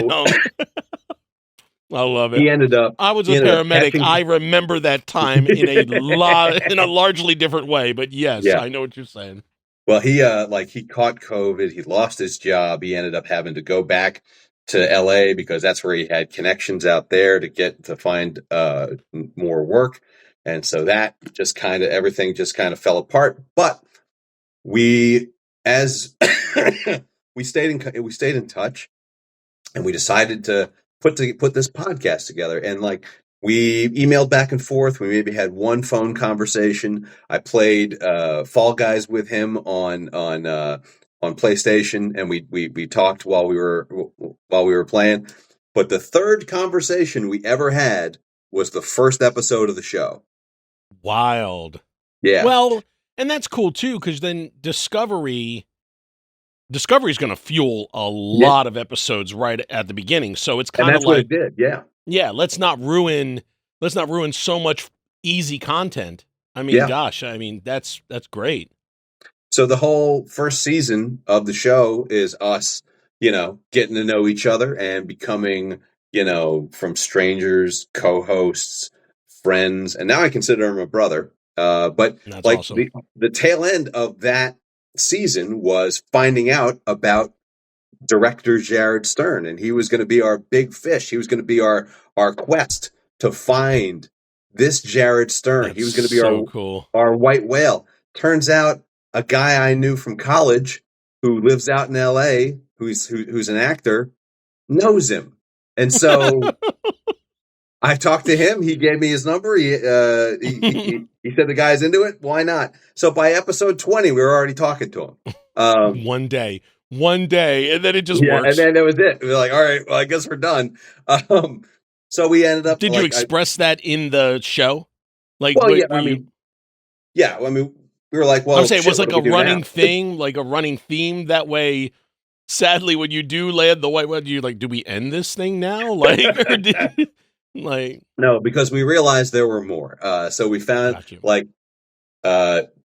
I love it.
he ended up.
I was a paramedic. I remember that time in a largely different way, but yes, I know what you're saying.
Well, he caught COVID. He lost his job. He ended up having to go back to LA because that's where he had connections out there to find more work. And so that everything just kind of fell apart. But we stayed in touch, and we decided to put this podcast together. And we emailed back and forth. We maybe had one phone conversation. I played Fall Guys with him on PlayStation, and we talked while we were playing. But the third conversation we ever had was the first episode of the show.
Wild.
Yeah.
Well, and that's cool too, because then Discovery is going to fuel a lot of episodes right at the beginning. So it's kind of like
what it did. Yeah.
Yeah. Let's not ruin so much easy content. I mean, gosh, I mean, that's great.
So the whole first season of the show is us, getting to know each other and becoming, from strangers, co-hosts, friends, and now I consider him a brother. But
that's awesome.
the tail end of that season was finding out about director Jared Stern, and he was going to be our big fish. He was going to be our quest to find this Jared Stern.
That's
he was going to be
cool.
Our white whale. Turns out a guy I knew from college who lives out in LA, who's an actor, knows him. And so I talked to him. He gave me his number. He said the guy's into it. Why not? So by episode 20, we were already talking to him.
One day, and then it just works.
And then that was it. We were like, all right, well, I guess we're done. So we ended up.
Did you express that in the show?
I mean, we were like, well,
I'm saying it was like a running thing, like a running theme. That way, sadly, when you do land the white one, you're like, do we end this thing now?
No, because we realized there were more. So we found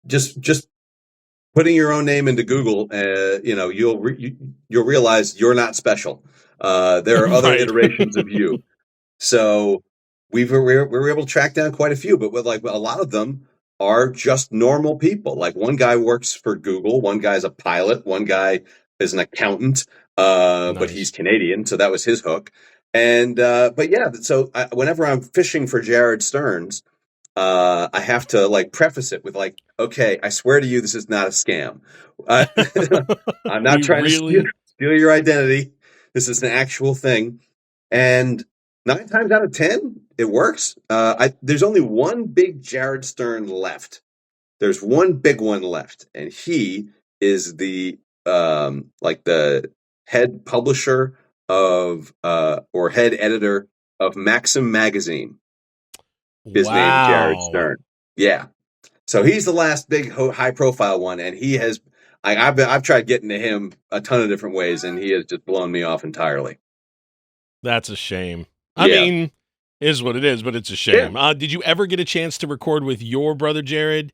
just putting your own name into Google, you'll realize you're not special. There are other iterations of you. So we were able to track down quite a few, but with a lot of them are just normal people. Like one guy works for Google, one guy's a pilot, one guy is an accountant, but he's Canadian, so that was his hook. And but yeah, so whenever I'm fishing for Jared Stearns, I have to preface it with okay, I swear to you, this is not a scam. I'm not trying to steal your identity. This is an actual thing. And 9 times out of 10, it works. There's only one big Jared Stern left. There's one big one left, and he is the head publisher of or head editor of Maxim magazine. His name is Jared
Wow.
Stern. Yeah. So he's the last big high profile one, and he has. I've tried getting to him a ton of different ways, and he has just blown me off entirely.
That's a shame. I
Yeah,
mean, is what it is, but it's a
yeah.
shame. Did you ever get a chance to record with your brother Jared?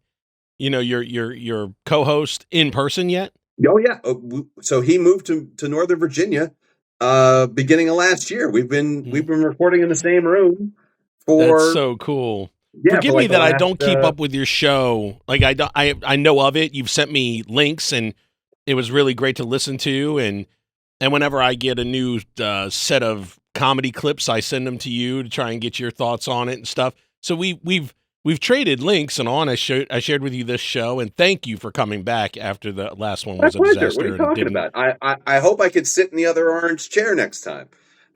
You know, your co-host in person yet?
Oh yeah. So he moved to Northern Virginia, beginning of last year. We've been recording in the same room
That's
for
so cool.
for
Forgive me
like the
that I
last.
don't keep up with your show. Like I know of it. You've sent me links, and it was really great to listen to. And whenever I get a new set of comedy clips, I send them to you to try and get your thoughts on it and stuff. So we've traded links and on. I shared with you this show, and thank you for coming back after the last one
My
was a
pleasure. What are
disaster
you
and
talking
didn't.
about? I hope I could sit in the other orange chair next time.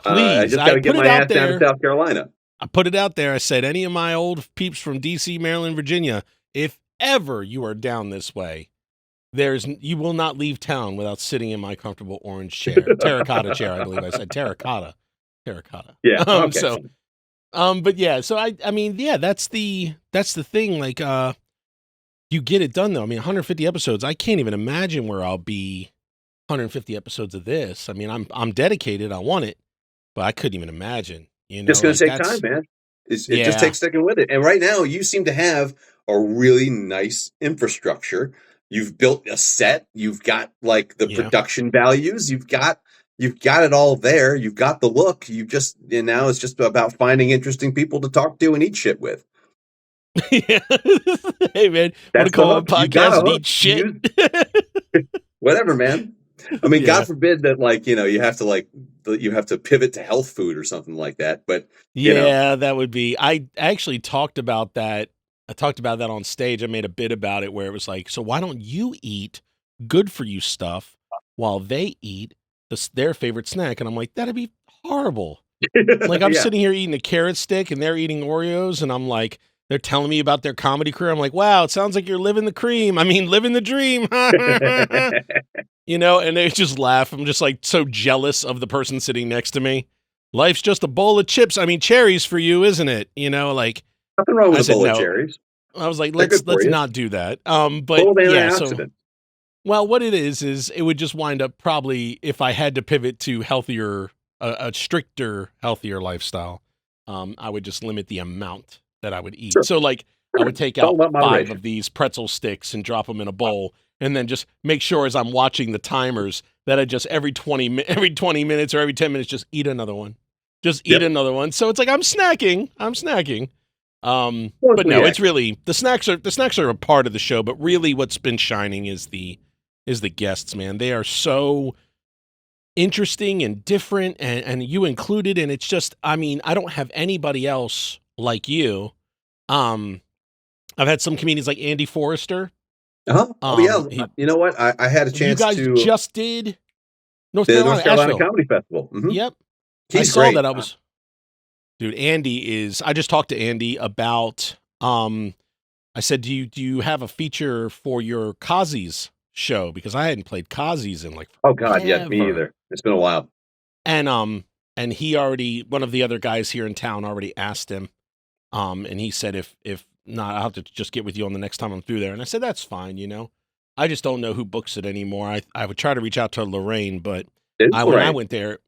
I
Please,
just got
I
to get
put it
my
out
ass down to
there.
South Carolina.
I put it out there. I said, any of my old peeps from DC, Maryland, Virginia, if ever you are down this way, you will not leave town without sitting in my comfortable orange chair, terracotta chair. I believe I said terracotta.
Yeah. Okay.
So, but yeah, so I mean, yeah, that's the thing. Like, you get it done though. I mean, 150 episodes. I can't even imagine where I'll be 150 episodes of this. I mean, I'm dedicated. I want it, but I couldn't even imagine. You
Just
know,
going to
like
take time,
that's
man. It just
yeah,
takes sticking with it. And right now, you seem to have a really nice infrastructure. You've built a set. You've got like the
yeah.
production values. You've got it all there. You've got the look. And now it's just about finding interesting people to talk to and eat shit with.
Yeah. Hey man, want to
That's
come
the
on a
hook. You got
podcast
a
and
hook.
eat shit?
Use whatever, man. I mean,
Yeah.
God forbid that you have to pivot to health food or something like that. But you know,
Yeah, that would be. I actually talked about that. I talked about that on stage. I made a bit about it where it was like, so why don't you eat good for you stuff while they eat their favorite snack? And I'm like, that'd be horrible. Like I'm
yeah.
sitting here eating a carrot stick and they're eating Oreos, and I'm like, they're telling me about their comedy career. I'm like, wow, it sounds like you're living the cream. I mean, living the dream. You know, and they just laugh. I'm just like so jealous of the person sitting next to me. Life's just a bowl of chips. I mean, cherries for you, isn't it? You know, like
Nothing wrong
I
with a
said
bowl of
no.
cherries.
I was like,
They're good for
let's
you.
not do that. But
Full of
yeah, so
antioxidants.
well, what it is it would just wind up probably if I had to pivot to healthier, a stricter, healthier lifestyle. I would just limit the amount that I would eat.
Sure,
So like I
sure.
would take
It's all
out
about
5 of
moderation.
these pretzel sticks and drop them in a bowl, and then just make sure as I'm watching the timers that I just every 20 minutes or every 10 minutes just eat another one. Just eat
Yep.
another one. So it's like I'm snacking. I'm snacking. But
Mostly
no, it's
accurate.
really the snacks are a part of the show, but really what's been shining is the guests, man. They are so interesting and different, and you included, and it's just I mean, I don't have anybody else like you. Um I've had some comedians like Andy Forrester.
Uh-huh. Oh yeah.
He,
You know what? I had a
you
chance
guys
to
just did North
the
Carolina,
North Carolina
Asheville.
Comedy Festival.
Yep. I
He's
saw
great.
that. Dude, Andy is I just talked to Andy about I said, do you have a feature for your Kazi's show? Because I hadn't played Kazi's in like
Oh God, yeah, me
forever.
either. It's been a while.
And and he already one of the other guys here in town already asked him. And he said if not, I'll have to just get with you on the next time I'm through there. And I said, that's fine, you know. I just don't know who books it anymore. I would try to reach out to Lorraine, but
It's
when I
Lorraine.
went there,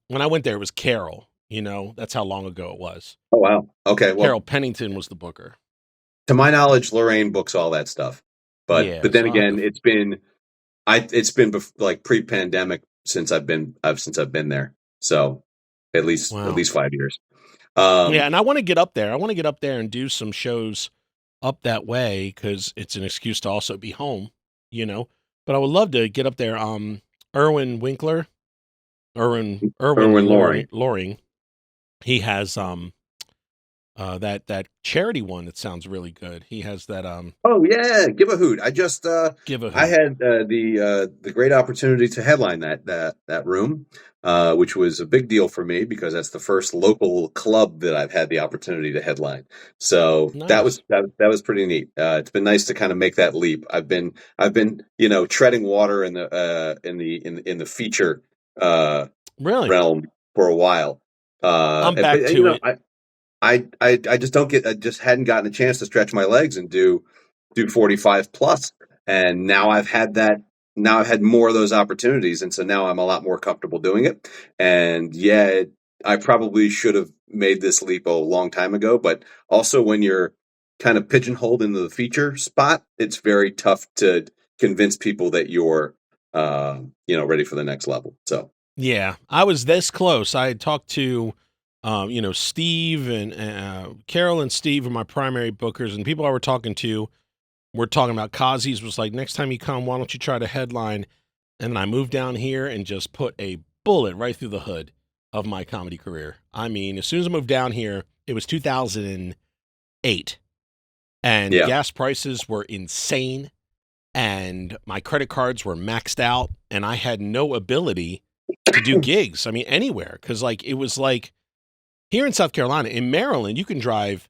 it was Carol, you know, that's how long ago it was.
Oh wow. Okay. Well,
Carol Pennington was the booker.
to my knowledge, Lorraine books all that stuff. But
Yeah,
then
so I'll have to
again, it's been like pre-pandemic since I've been there. So at
wow.
least 5 years.
Yeah,
Um,
and I want to get up there. I want to get up there and do some shows up that way because it's an excuse to also be home, you know. But I would love to get up there. Erwin Winkler,
Erwin
Erwin
Loring.
Loring. He has that charity one that sounds really good. He has that
Oh yeah, give a hoot.
give a
I
hoot.
had the great opportunity to headline that room, which was a big deal for me because that's the first local club that I've had the opportunity to headline. So
Nice.
that was pretty neat. It's been nice to kind of make that leap. I've been treading water in the in the feature
Really?
realm for a while.
I'm back
But
to it.
I just don't get, I just hadn't gotten a chance to stretch my legs and do 45 plus. And now I've had more of those opportunities. And so now I'm a lot more comfortable doing it. And yeah, I probably should have made this leap a long time ago, but also when you're kind of pigeonholed into the feature spot, it's very tough to convince people that you're, ready for the next level. So,
Yeah, I was this close. I had talked to, Steve and Carol and Steve are my primary bookers, and people I were talking to were talking about Kazi's was like, next time you come, why don't you try to headline? And then I moved down here and just put a bullet right through the hood of my comedy career. I mean, as soon as I moved down here, it was 2008, and
yeah.
gas prices were insane, and my credit cards were maxed out, and I had no ability to do gigs. I mean, anywhere. Cause like, it was like here in South Carolina, in Maryland, you can drive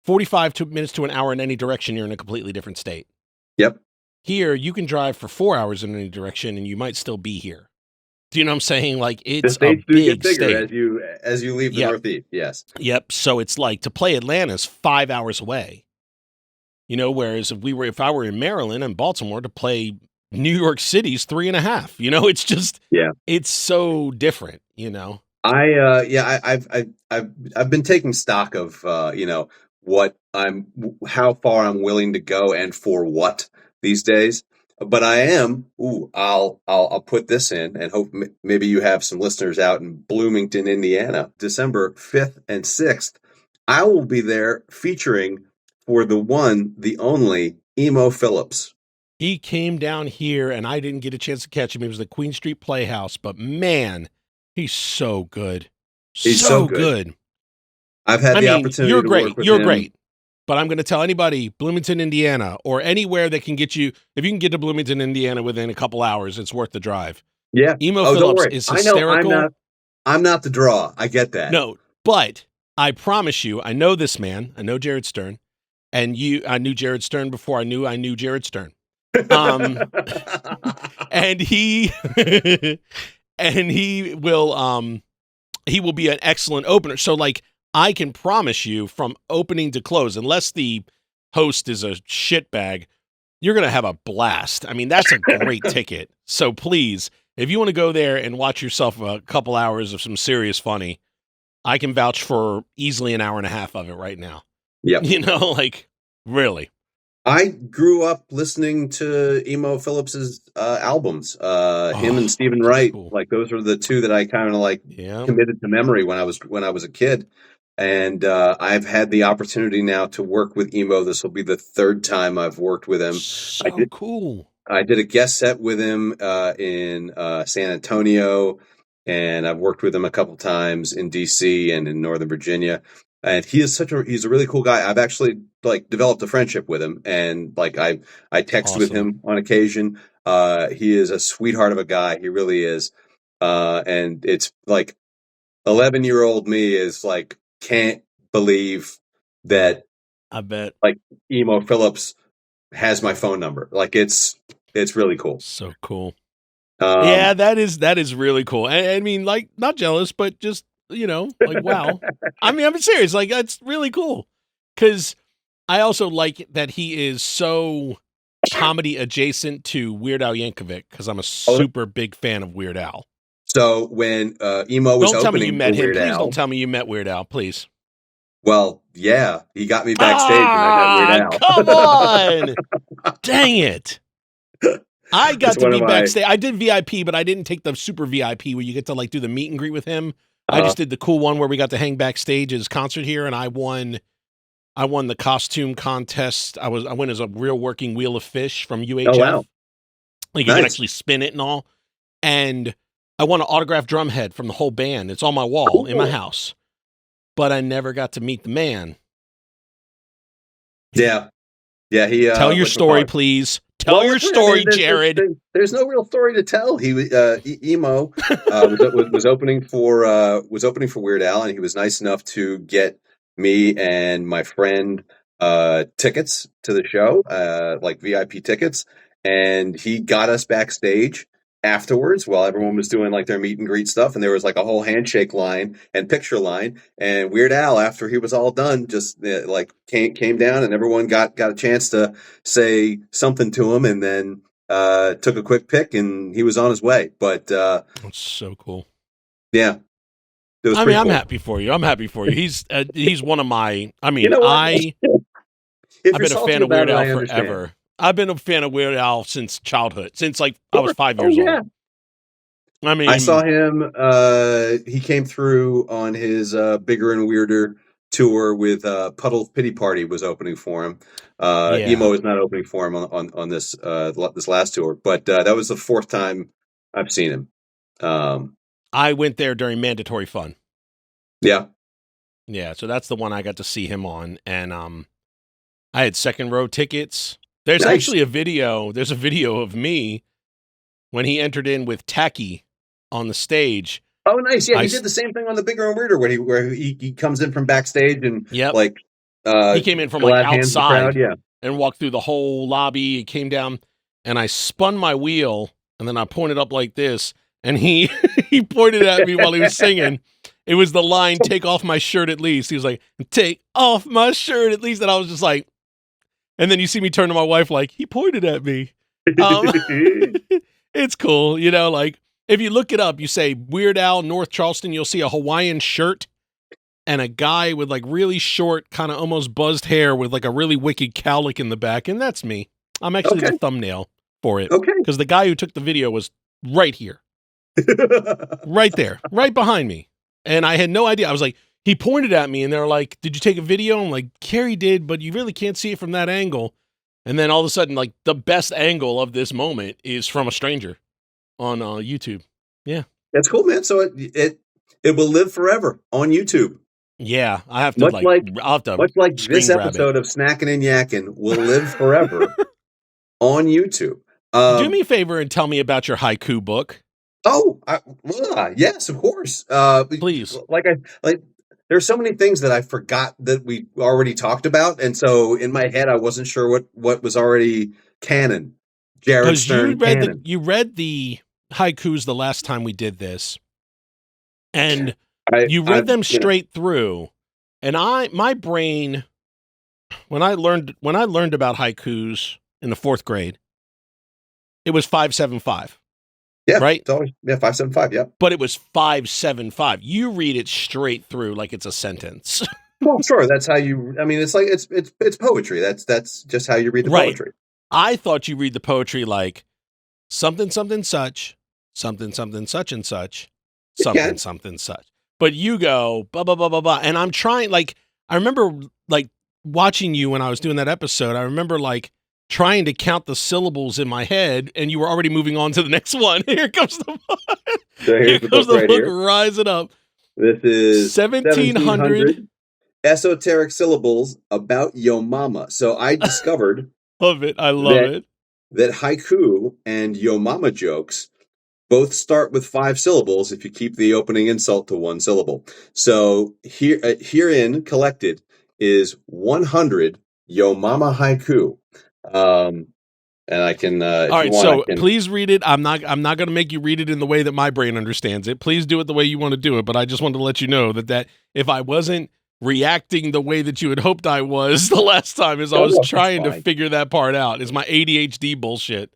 45 minutes to an hour in any direction. You're in a completely different state.
Yep.
Here, you can drive for 4 hours in any direction and you might still be here. Do you know what I'm saying? Like, it's
The
a
states do get
big
bigger
state.
as you leave the
Yep.
Northeast. Yes.
Yep. So it's like to play Atlanta's 5 hours away. Whereas if I were in Maryland and Baltimore, to play New York City's 3.5. It's just, it's so different.
I've been taking stock of how far I'm willing to go and for what these days. But I'll put this in and hope maybe you have some listeners out in Bloomington, Indiana, December 5th and 6th. I will be there featuring for the one, the only Emo Phillips.
He came down here and I didn't get a chance to catch him. It was the Queen Street Playhouse, but man, he's so good.
He's so good. I've had the opportunity
you're
to
great.
work with
You're
him.
Great. But I'm going to tell anybody, Bloomington, Indiana, or anywhere that can get you, if you can get to Bloomington, Indiana within a couple hours, it's worth the drive.
Yeah.
Emo Phillips is hysterical.
I know I'm not the draw. I get that.
No, but I promise you, I know this man. I know Jared Stern. And I knew Jared Stern before I knew Jared Stern. And he he will be an excellent opener. So like, I can promise you from opening to close, unless the host is a shitbag, you're going to have a blast. I mean, that's a great ticket. So please, if you want to go there and watch yourself a couple hours of some serious funny, I can vouch for easily an hour and a half of it right now.
Yep.
Really.
I grew up listening to Emo Phillips's albums. Him and Stephen Wright, cool. Like those were the two that I kind of committed to memory when I was a kid. And I've had the opportunity now to work with Emo. This will be the third time I've worked with him.
Cool.
I did a guest set with him in San Antonio, and I've worked with him a couple times in DC and in Northern Virginia. And he's a really cool guy. I've actually developed a friendship with him, and I text with him on occasion. He is a sweetheart of a guy. He really is. And it's 11-year-old me is can't believe that.
I bet
Emo Phillips has my phone number. It's really cool.
So cool. Yeah, that is really cool. I mean, not jealous, but just, wow. I mean, I'm serious. That's really cool. Cause I also like that he is so comedy adjacent to Weird Al Yankovic. Cause I'm a super big fan of Weird Al.
So when Emo was
don't tell me you met him.
Weird
Please
Al,
don't tell me you met Weird Al, please.
Well, yeah, he got me backstage and I met Weird
Al. Come on. Dang it. I got to be backstage. I did VIP, but I didn't take the super VIP where you get to do the meet and greet with him. I just did the cool one where we got to hang backstage at his concert here, and I won the costume contest. I went as a real working wheel of fish from UHF.
Oh, wow.
You can actually spin it and all. And I won an autographed drum head from the whole band. It's on my wall in my house. But I never got to meet the man.
Yeah. Yeah, he
tell your story, please. Tell your story, Jared.
There's no real story to tell. He Emo was opening for Weird Al, and he was nice enough to get me and my friend tickets to the show, VIP tickets, and he got us backstage. afterwards while everyone was doing like their meet and greet stuff, and there was like a whole handshake line and picture line, and Weird Al, after he was all done, just like came down, and everyone got a chance to say something to him, and then took a quick pic, and he was on his way. But
that's so cool.
Yeah, it was
I mean,
cool.
I'm happy for you. I'm happy for you. He's one of my. I mean,
you know what?
I've been a fan of Weird Al forever. I've been a fan of Weird Al since childhood, since like I was 5 years old. I mean,
I saw him. He came through on his Bigger and Weirder tour with Puddle Pity Party was opening for him. Emo is not opening for him on this this last tour, but that was the fourth time I've seen him.
I went there during Mandatory Fun.
Yeah,
so that's the one I got to see him on, and I had second row tickets. There's
nice.
actually a video. There's a video of me when he entered in with Tacky on the stage.
Oh, nice! Yeah, he did the same thing on the Bigger and Weirder where he comes in from backstage and like
he came in from like outside, and walked through the whole lobby. He came down, and I spun my wheel, and then I pointed up like this, and he he pointed at me while he was singing. It was the line, "Take off my shirt at least." He was like, "Take off my shirt at least," and I was just like, and then you see me turn to my wife like, he pointed at me. It's cool, you know, like. If you look it up, you say Weird Al, North Charleston, you'll see a Hawaiian shirt and a guy with like really short, kind of almost buzzed hair with like a really wicked cowlick in the back. And that's me. I'm actually the thumbnail for it.
Okay.
Because the guy who took the video was right here. Right there. Right behind me. And I had no idea. I was like, he pointed at me and they're like, did you take a video? I'm like, Carrie did, but you really can't see it from that angle. And then all of a sudden, like the best angle of this moment is from a stranger. On YouTube. Yeah.
That's cool, man. So it will live forever on YouTube.
Yeah, I have to I'll have to
much like this episode of Snackin Yakkin will live forever on YouTube.
Do me a favor and tell me about your haiku book.
Oh, yes, of course.
Please.
There's so many things that I forgot that we already talked about, and so in my head I wasn't sure what was already canon. Jared Stern canon.
You read the haikus the last time we did this, and you read them straight through. And my brain, when I learned about haikus in the 4th grade, it was 575.
Yeah,
right.
It's always 575. Yeah,
but it was 575. You read it straight through like it's a sentence.
Well, sure. That's how you. I mean, it's like it's poetry. That's just how you read the poetry.
I thought you read the poetry like something something such. Something, something, such and such, something, something, such. But you go, blah, blah, blah, blah, blah. And I'm trying, like, I remember, like, watching you when I was doing that episode. I remember, like, trying to count the syllables in my head, and you were already moving on to the next one. Here comes the book.
So here's the book right here.
Rising up.
This is
1700
esoteric syllables about yo mama. So I discovered.
Love it. I love it.
That haiku and yo mama jokes both start with 5 syllables if you keep the opening insult to 1 syllable. So herein collected is 100 yo mama haiku. And I can.
All right, so please read it. I'm not going to make you read it in the way that my brain understands it. Please do it the way you want to do it. But I just wanted to let you know that if I wasn't reacting the way that you had hoped I was the last time, as I was trying to figure that part out, is my ADHD bullshit.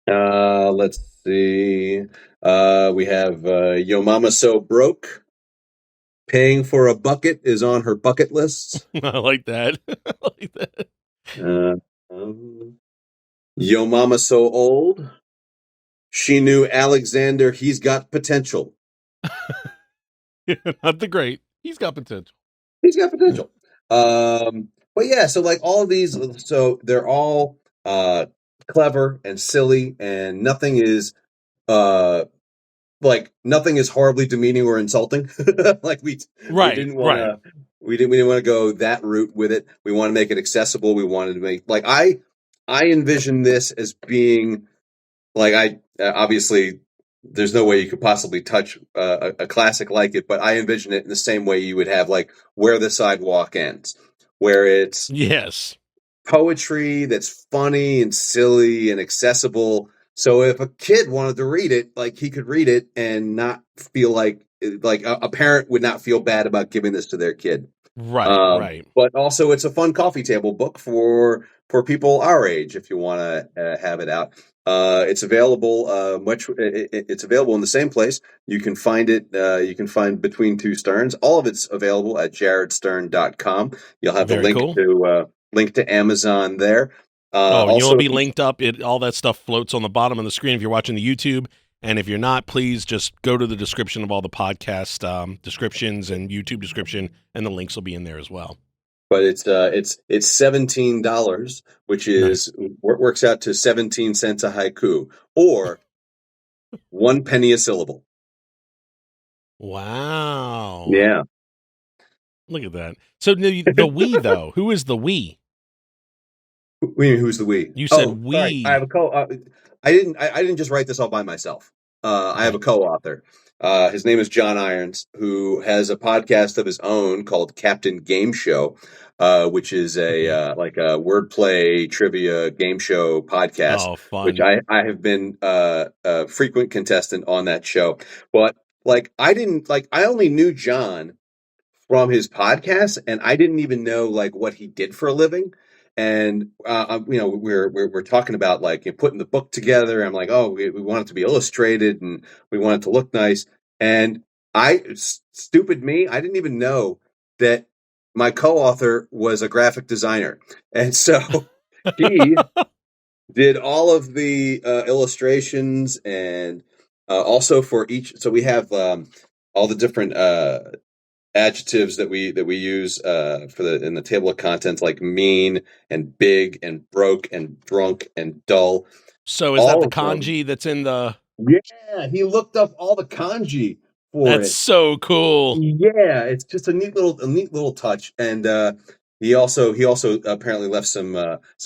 Let's see. We have yo mama so broke. Paying for a bucket is on her bucket list.
I like that. I like that.
Yo mama so old. She knew Alexander. He's got potential.
Not the great. He's got potential.
He's got potential. But yeah, so like all of these, so they're all clever and silly, and nothing is nothing is horribly demeaning or insulting. Like we didn't want to go that route with it. We want to make it accessible. We wanted to make I envision this as being like obviously there's no way you could possibly touch a classic like it, but I envision it in the same way you would have like Where the Sidewalk Ends, where it's
yes
poetry that's funny and silly and accessible, So if a kid wanted to read it, like he could read it and not feel like a parent would not feel bad about giving this to their kid.
Right.
But also, it's a fun coffee table book for people our age if you want to have it out. It's available it's available in the same place. You can find it. You can find Between Two Sterns. All of it's available at jaredstern.com. You'll have the
Very cool.
link to Amazon there.
And you'll
Also,
be linked up. All that stuff floats on the bottom of the screen if you're watching the YouTube. And if you're not, please just go to the description of all the podcast descriptions and YouTube description, and the links will be in there as well.
But it's $17, which is works out to 17 cents a haiku, or 1 penny a syllable.
Wow!
Yeah,
look at that. So the we though, who is the we?
Who's the we?
You said we.
Sorry. I have a I didn't just write this all by myself. I have a co-author. His name is John Irons, who has a podcast of his own called Captain Game Show, which is a like a wordplay trivia game show podcast.
Oh, fun!
Which I have been a frequent contestant on that show. But I only knew John from his podcast, and I didn't even know what he did for a living. And we're talking about putting the book together. I'm like, oh, we want it to be illustrated and we want it to look nice. And stupid me, I didn't even know that my co-author was a graphic designer, and so he did all of the illustrations and also for each. So we have all the different adjectives that we use in the table of contents, like mean and big and broke and drunk and dull.
So is that the kanji that's in the?
Yeah, he looked up all the kanji for it.
That's so cool.
Yeah, it's just a neat little touch, and he also apparently left some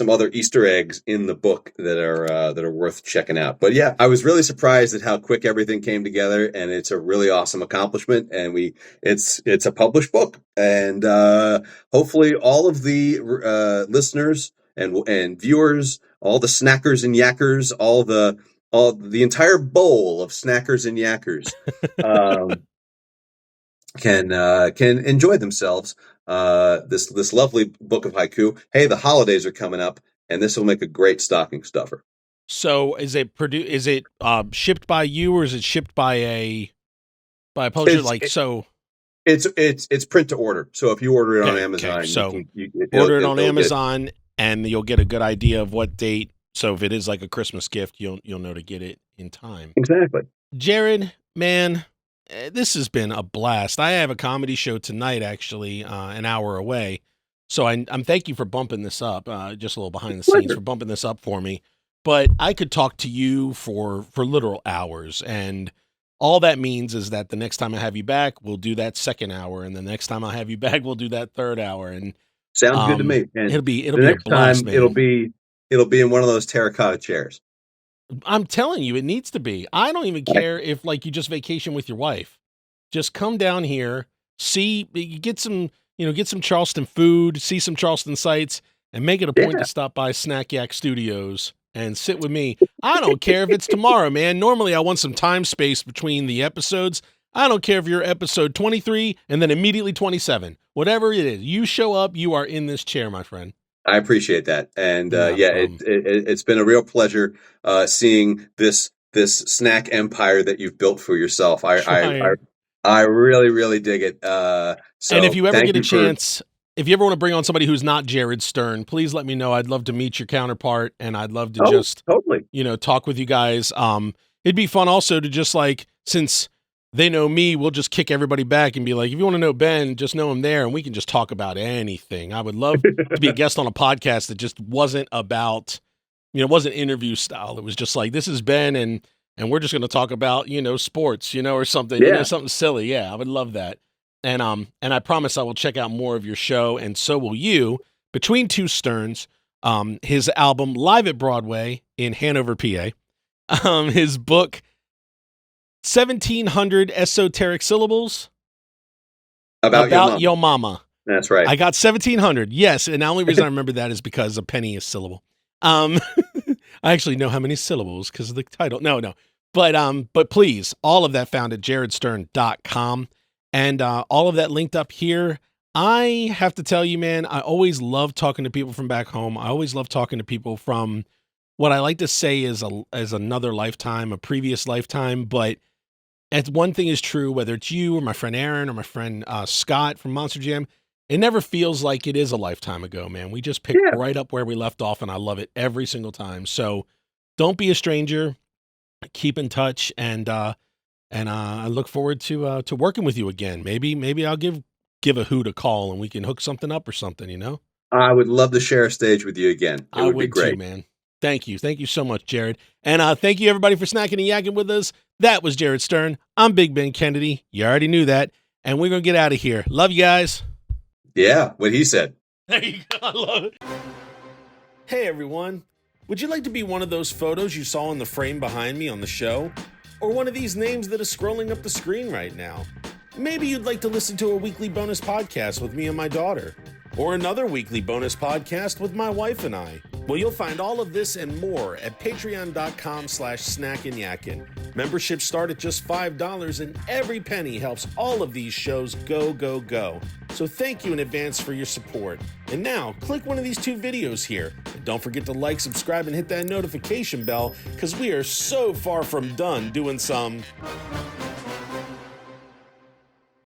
other Easter eggs in the book that are worth checking out. But yeah, I was really surprised at how quick everything came together, and it's a really awesome accomplishment. And it's a published book, and hopefully all of the listeners and viewers, all the snackers and yakkers, all the entire bowl of snackers and yakkers can enjoy themselves. This lovely book of haiku. Hey, the holidays are coming up, and this will make a great stocking stuffer.
So, is it shipped by you, or is it shipped by a publisher?
It's print to order. So if you order it on Amazon,
order it on Amazon, and you'll get a good idea of what date. So if it is like a Christmas gift, you'll know to get it in time.
Exactly.
Jared, man, this has been a blast. I have a comedy show tonight, actually, an hour away. So I'm thank you for bumping this up, just a little behind the scenes, for bumping this up for me. But I could talk to you for literal hours. And all that means is that the next time I have you back, we'll do that second hour. And the next time I have you back, we'll do that third hour. And
sounds good to me. And
it'll be a blast, man.
It'll be in one of those terracotta chairs.
I'm telling you, it needs to be. I don't even care if you just vacation with your wife. Just come down here, get some Charleston food, see some Charleston sights, and make it a point to stop by Snack Yak Studios and sit with me. I don't care if it's tomorrow, man. Normally I want some time space between the episodes. I don't care if you're episode 23 and then immediately 27. Whatever it is, you show up, you are in this chair, my friend.
I appreciate that, and it's been a real pleasure seeing this snack empire that you've built for yourself. I really dig it.
And if you ever get a chance, if you ever want to bring on somebody who's not Jared Stern, please let me know. I'd love to meet your counterpart, and I'd love to
totally
talk with you guys. It'd be fun also to just since they know me, we'll just kick everybody back and be like, if you want to know Ben, just know him there, and we can just talk about anything. I would love to be a guest on a podcast that just wasn't about, it wasn't interview style. It was just this is Ben, and we're just going to talk about, sports, or something, something silly. Yeah, I would love that. And I promise I will check out more of your show, and so will you. Between Two Sterns, his album Live at Broadway in Hanover, PA, his book 1,700 Esoteric Syllables about Yo Mama.
That's right.
I got 1,700. Yes, and the only reason I remember that is because a penny is syllable. I actually know how many syllables because of the title. No. But please, all of that found at jaredstern.com, and all of that linked up here. I have to tell you, man, I always love talking to people from back home. I always love talking to people from what I like to say is another lifetime, a previous lifetime. But one thing is true, whether it's you or my friend Aaron or my friend Scott from Monster Jam, it never feels like it is a lifetime ago, man. We just pick right up where we left off, and I love it every single time. So don't be a stranger. Keep in touch, and I look forward to working with you again. Maybe I'll give a hoot a call and we can hook something up or something, you know?
I would love to share a stage with you again. It would be great.
Too, man. Thank you. Thank you so much, Jared. And thank you everybody for snacking and yakking with us. That was Jared Stern. I'm Big Ben Kennedy. You already knew that. And we're going to get out of here. Love you guys.
Yeah, what he said.
There you go. I love it. Hey, everyone. Would you like to be one of those photos you saw in the frame behind me on the show? Or one of these names that is scrolling up the screen right now? Maybe you'd like to listen to a weekly bonus podcast with me and my daughter, or another weekly bonus podcast with my wife and I. Well, you'll find all of this and more at patreon.com/Snackin Yakkin. Memberships start at just $5, and every penny helps all of these shows go, go, go. So thank you in advance for your support. And now, click one of these 2 videos here. And don't forget to like, subscribe, and hit that notification bell, because we are so far from done doing some